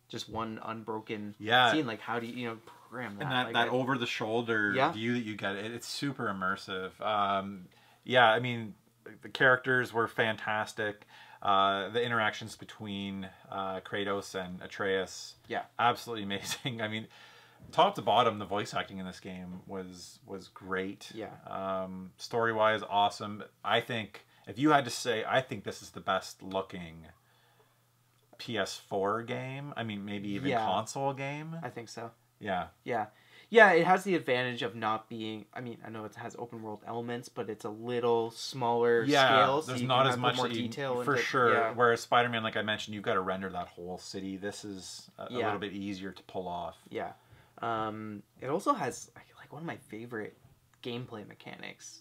just one unbroken scene. Like how do you program that? And that over the shoulder view that you get, it's super immersive. I mean, the characters were fantastic. The interactions between Kratos and Atreus, absolutely amazing. I mean, top to bottom, the voice acting in this game was great. Yeah. Story-wise, awesome. I think, if you had to say, I think this is the best looking PS4 game. I mean, maybe even console game. I think so. Yeah. Yeah. Yeah, it has the advantage of not being... I mean, I know it has open world elements, but it's a little smaller scale. So there's not as much more detail for sure. Whereas Spider-Man, like I mentioned, you've got to render that whole city. This is a little bit easier to pull off. Yeah. It also has like one of my favorite gameplay mechanics.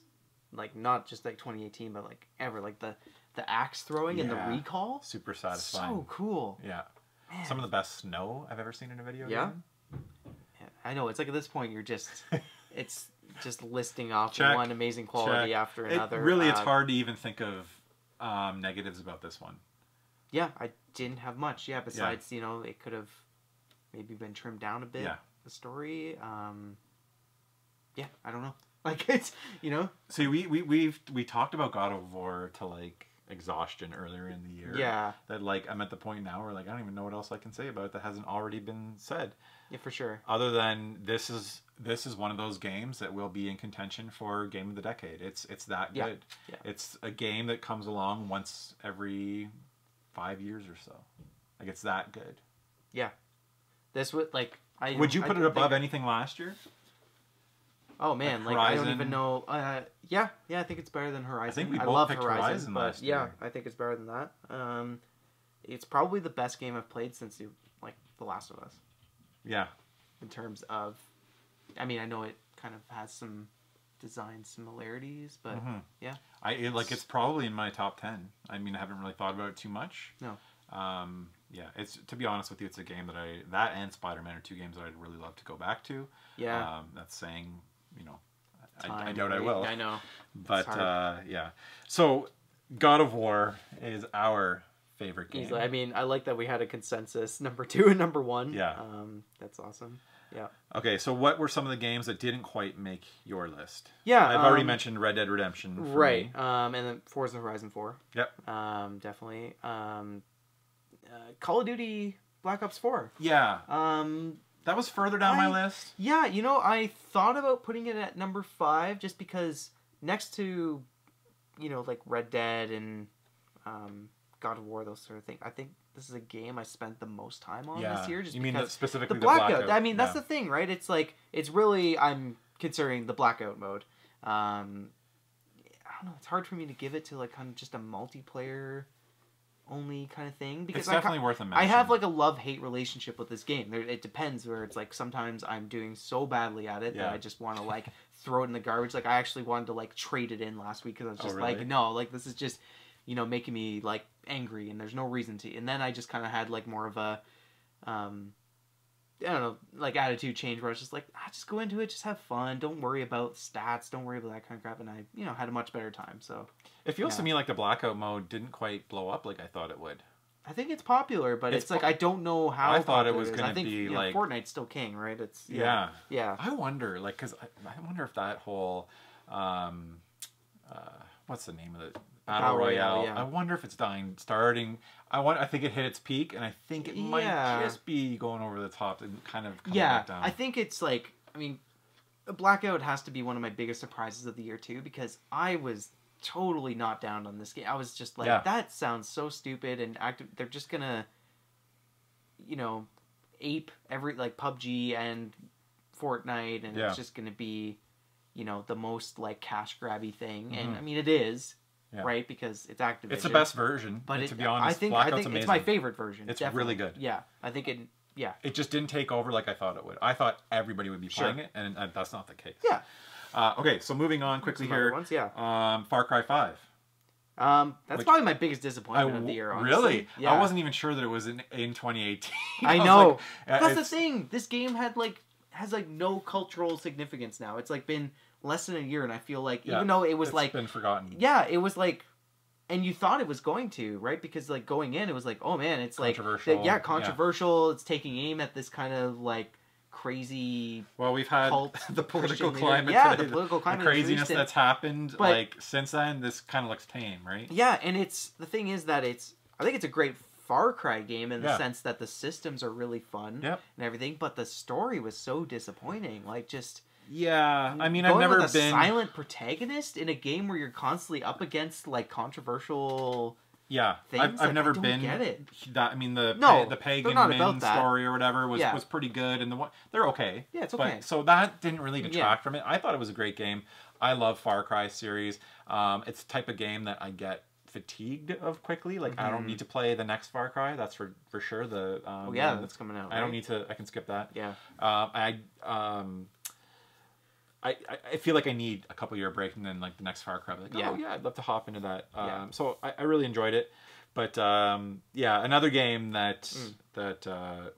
Like not just like 2018, but like ever. Like the axe throwing and the recall. Super satisfying. So cool. Yeah. Man. Some of the best snow I've ever seen in a video game. I know, it's like at this point you're just it's just listing off one amazing quality after another. It's hard to even think of negatives about this one. Yeah, I didn't have much. Yeah, besides it could have maybe been trimmed down a bit. Yeah. The story. Yeah, I don't know. Like it's See, we talked about God of War to like exhaustion earlier in the year. Yeah. That like I'm at the point now where like I don't even know what else I can say about it that hasn't already been said. Yeah, for sure. Other than this is one of those games that will be in contention for Game of the Decade. It's that good. Yeah. It's a game that comes along once every 5 years or so. Like it's that good. Yeah. This would like Would you put it above anything last year? Oh man, like I don't even know. Yeah, I think it's better than Horizon. I think we both picked Horizon but last year. Yeah, I think it's better than that. It's probably the best game I've played since like The Last of Us. Yeah. In terms of, I mean, I know it kind of has some design similarities, but yeah. It's probably in my top 10. I mean, I haven't really thought about it too much. No. Yeah, it's to be honest with you, it's a game that and Spider-Man are two games that I'd really love to go back to. Yeah. That's saying, you know, Time, I doubt I will. I know. But yeah. So God of War is our favorite game. Easily. I mean, I like that we had a consensus, number 2 and number 1. Yeah. That's awesome. Yeah. Okay, so what were some of the games that didn't quite make your list? Yeah. I've already mentioned Red Dead Redemption. Right. And then Forza Horizon 4. Yep. Definitely. Call of Duty Black Ops 4. Yeah. That was further down my list. Yeah, you know, I thought about putting it at number 5 just because next to, you know, like Red Dead and God of War, those sort of things, I think this is a game I spent the most time on this year. Just you mean specifically the Blackout? I mean, that's the thing, right? It's like, it's really, I'm considering the Blackout mode. I don't know, it's hard for me to give it to like kind of just a multiplayer only kind of thing, because it's definitely worth a mention. I have like a love-hate relationship with this game. It depends, where it's like sometimes I'm doing so badly at it that I just want to like throw it in the garbage. Like I actually wanted to like trade it in last week because I was just like, no, like this is just, you know, making me like angry and there's no reason to. And then I just kind of had like more of a I don't know, like attitude change where I was just like, just go into it, just have fun, don't worry about stats, don't worry about that kind of crap, and I, you know, had a much better time. So it feels to me like the Blackout mode didn't quite blow up like I thought it would. I think it's popular, but it's like I don't know how. I thought it was going to be like Fortnite's still king, right? It's yeah. I wonder, like, because I wonder if that whole what's the name of it? Battle Royale. I wonder if it's starting. I think it hit its peak, and I think it might just be going over the top and kind of coming back down. I think it's like, I mean, Blackout has to be one of my biggest surprises of the year too, because I was totally not down on this game. I was just like, that sounds so stupid, and they're just gonna, you know, ape every like PUBG and Fortnite, and it's just gonna be, you know, the most like cash grabby thing, and I mean it is. Yeah. Right, because it's Activision. It's the best version, but to be honest, I think amazing. It's my favorite version. It's really good. Yeah, I think it. Yeah, it just didn't take over like I thought it would. I thought everybody would be playing it, and that's not the case. Yeah. Okay, so moving on quickly here. Ones, Far Cry 5. That's probably my biggest disappointment of the year. Honestly. Really? Yeah. I wasn't even sure that it was in 2018. I know. Like, that's the thing. This game has no cultural significance now. It's like been less than a year, and I feel like even though it was it's like been forgotten. Yeah, it was like, and you thought it was going to, right? Because like going in, it was like, oh man, it's controversial. Like controversial. It's taking aim at this kind of like crazy. Well, we've had the political climate. Yeah, the political climate, the craziness that's happened. But, like since then, this kind of looks tame, right? Yeah, and the thing is that I think it's a great Far Cry game in the sense that the systems are really fun and everything, but the story was so disappointing. Like just. Yeah, I mean, I've never been a silent protagonist in a game where you're constantly up against like controversial. Yeah, things. I've never been. Get it. I mean, the pagan Min story or whatever was pretty good, and they're okay. Yeah, it's okay. But, so that didn't really detract from it. I thought it was a great game. I love Far Cry series. It's the type of game that I get fatigued of quickly. Like I don't need to play the next Far Cry. That's for sure. That's coming out. I don't need to. I can skip that. Yeah. I feel like I need a couple year break, and then like the next Far Cry, like, I'd love to hop into that. So I really enjoyed it, but another game that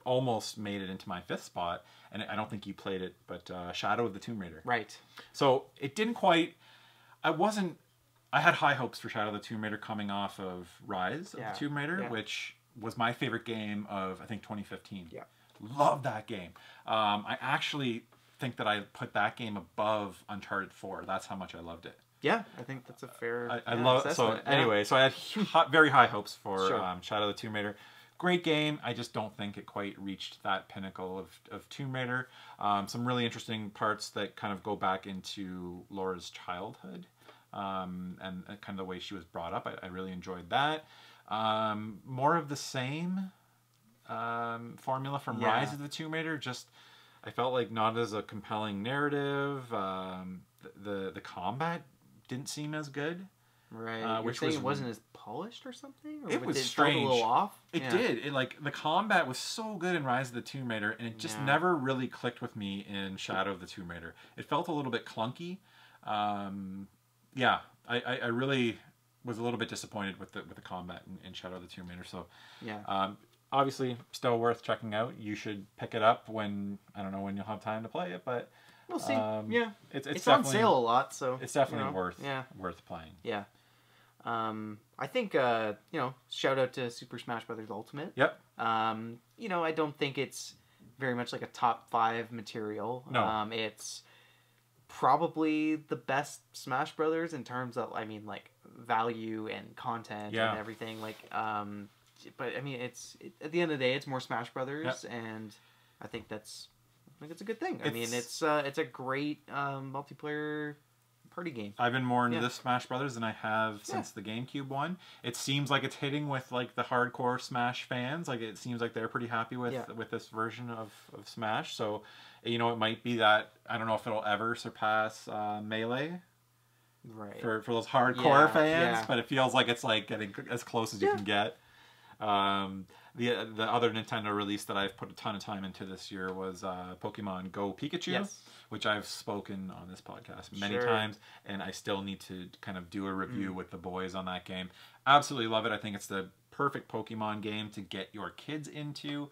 almost made it into my 5th spot, and I don't think you played it, but Shadow of the Tomb Raider. Right. So it didn't quite. I had high hopes for Shadow of the Tomb Raider coming off of Rise of the Tomb Raider, which was my favorite game of I think 2015. Yeah. Love that game. I actually think that I put that game above Uncharted 4. That's how much I loved it. Yeah, I think that's a fair. I love so anyway. So I had very high hopes for Shadow of the Tomb Raider. Great game. I just don't think it quite reached that pinnacle of Tomb Raider. Some really interesting parts that kind of go back into Laura's childhood and kind of the way she was brought up. I really enjoyed that. More of the same formula from Rise of the Tomb Raider. Just I felt like not as a compelling narrative. The combat didn't seem as good. Right. Which it wasn't as polished or something? Or it was strange. Felt a little off? It did. It like the combat was so good in Rise of the Tomb Raider, and it just never really clicked with me in Shadow of the Tomb Raider. It felt a little bit clunky. Yeah, I really was a little bit disappointed with the combat in Shadow of the Tomb Raider. So obviously still worth checking out. You should pick it up when I don't know when you'll have time to play it, but we'll see. It's on sale a lot, so it's definitely worth playing. Yeah. I think shout out to Super Smash Brothers Ultimate. Yep. I don't think it's very much like a top 5 material. No. It's probably the best Smash Brothers in terms of like value and content and everything. But I mean, at the end of the day, it's more Smash Brothers, and I think it's a good thing. I mean, it's a great multiplayer party game. I've been more into this Smash Brothers than I have since the GameCube one. It seems like it's hitting with like the hardcore Smash fans. Like it seems like they're pretty happy with this version of Smash. So, it might be that I don't know if it'll ever surpass Melee. Right. For those hardcore fans, but it feels like it's like getting as close as you can get. The other Nintendo release that I've put a ton of time into this year was Pokemon Go Pikachu, which I've spoken on this podcast many times, and I still need to kind of do a review with the boys on that game. Absolutely love it. I think it's the perfect Pokemon game to get your kids into.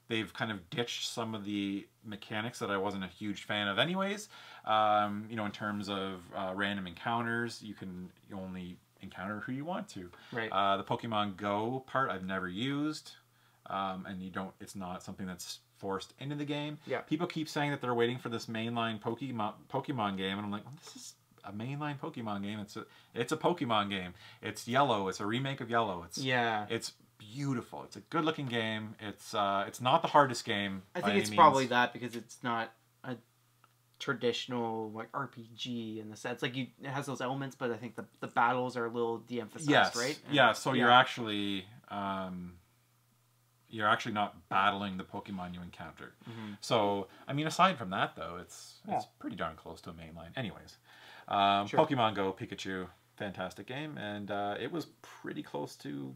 They've kind of ditched some of the mechanics that I wasn't a huge fan of anyways. In terms of random encounters, you only encounter who you want to. Right. The Pokemon Go part I've never used, and it's not something that's forced into the game. Yeah. People keep saying that they're waiting for this mainline Pokemon game, and I'm like, well, this is a mainline Pokemon game. It's a Pokemon game. It's Yellow. It's a remake of Yellow. It's beautiful. It's a good looking game. It's not the hardest game. I think it's probably that because it's not a traditional like RPG in the sense like it has those elements, but I think the battles are a little de-emphasized, right? So you're actually not battling the Pokemon you encounter. So I mean, aside from that though, it's pretty darn close to a mainline. Anyways, Pokemon Go Pikachu, fantastic game, and it was pretty close to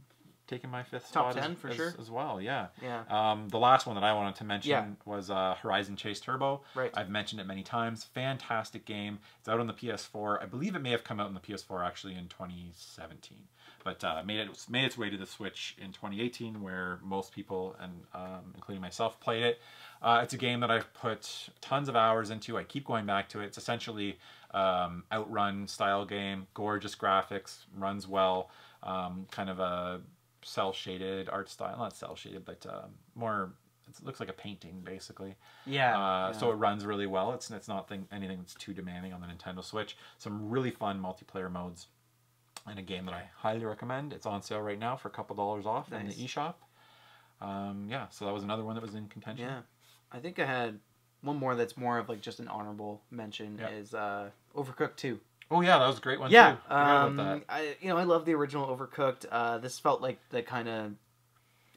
taking my 5th spot top 10 for sure as well. The last one that I wanted to mention was Horizon Chase Turbo. Right. I've mentioned it many times. Fantastic game. It's out on the PS4. I believe it may have come out on the PS4 actually in 2017, but made its way to the Switch in 2018, where most people and including myself played it. It's a game that I've put tons of hours into. I keep going back to it. It's essentially Outrun style game. Gorgeous graphics, runs well. Kind of a cel-shaded art style, not cel-shaded, but more. It looks like a painting, basically. So it runs really well. It's not anything that's too demanding on the Nintendo Switch. Some really fun multiplayer modes, and a game that I highly recommend. It's on sale right now for a couple $dollars off in the eShop. So that was another one that was in contention. Yeah, I think I had one more that's more of like just an honorable mention is Overcooked 2. Oh yeah, that was a great one too. I love the original Overcooked. This felt like the kind of,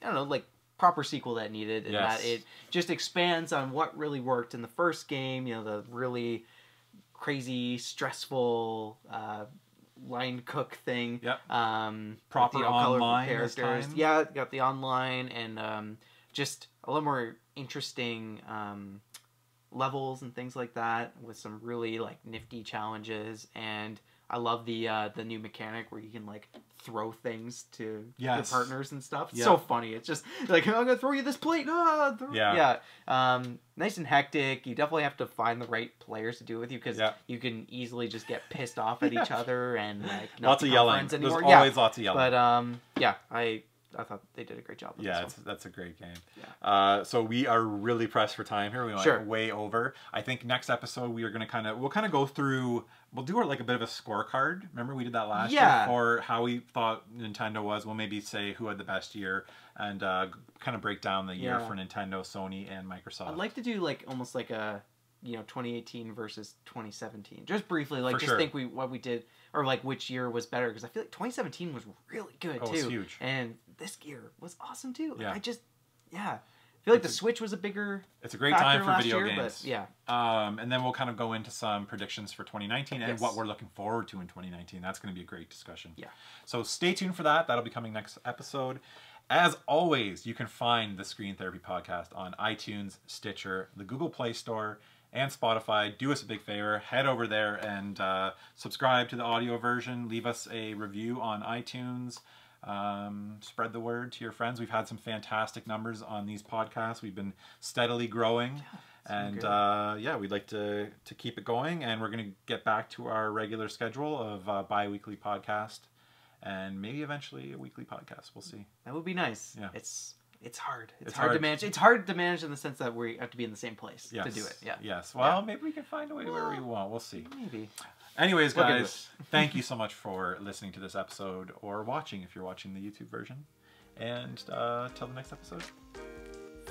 I don't know, like proper sequel that needed, and that it just expands on what really worked in the first game. The really crazy, stressful line cook thing. Proper online characters. This time. Yeah, got the online and just a little more interesting levels and things like that with some really like nifty challenges, and I love the new mechanic where you can like throw things to your partners and stuff. It's so funny. It's just like, I'm gonna throw you this plate. Nice and hectic. You definitely have to find the right players to do it with you because you can easily just get pissed off at each other and like not lots of yelling. Friends anymore. There's always lots of yelling. But I thought they did a great job. Yeah, that's a great game. Yeah. So we are really pressed for time here. We went way over. I think next episode we are going to we'll go through. We'll do like a bit of a scorecard. Remember we did that last year for how we thought Nintendo was. We'll maybe say who had the best year and kind of break down the year for Nintendo, Sony, and Microsoft. I'd like to do like almost like a 2018 versus 2017. Just briefly, like think what we did or like which year was better, because I feel like 2017 was really good too. It was huge. And this year was awesome too. Yeah. I feel like the Switch was a bigger. It's a great time for video games. But yeah. And then we'll kind of go into some predictions for 2019 and what we're looking forward to in 2019. That's going to be a great discussion. Yeah. So stay tuned for that. That'll be coming next episode. As always, you can find the Screen Therapy Podcast on iTunes, Stitcher, the Google Play Store, and Spotify. Do us a big favor. Head over there and subscribe to the audio version. Leave us a review on iTunes. Spread the word to your friends. We've had some fantastic numbers on these podcasts. We've been steadily growing. And we'd like to keep it going. And we're going to get back to our regular schedule of bi-weekly podcast. And maybe eventually a weekly podcast. We'll see. That would be nice. Yeah. It's hard. It's hard to manage. It's hard to manage in the sense that we have to be in the same place to do it. Yeah. Yes. Well, maybe we can find a way to where we want. We'll see. Maybe. Anyways, guys, thank you so much for listening to this episode or watching if you're watching the YouTube version. And till the next episode.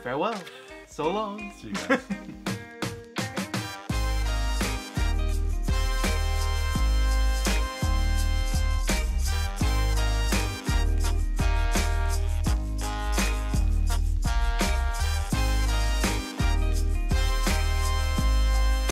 Farewell. So long. See you guys.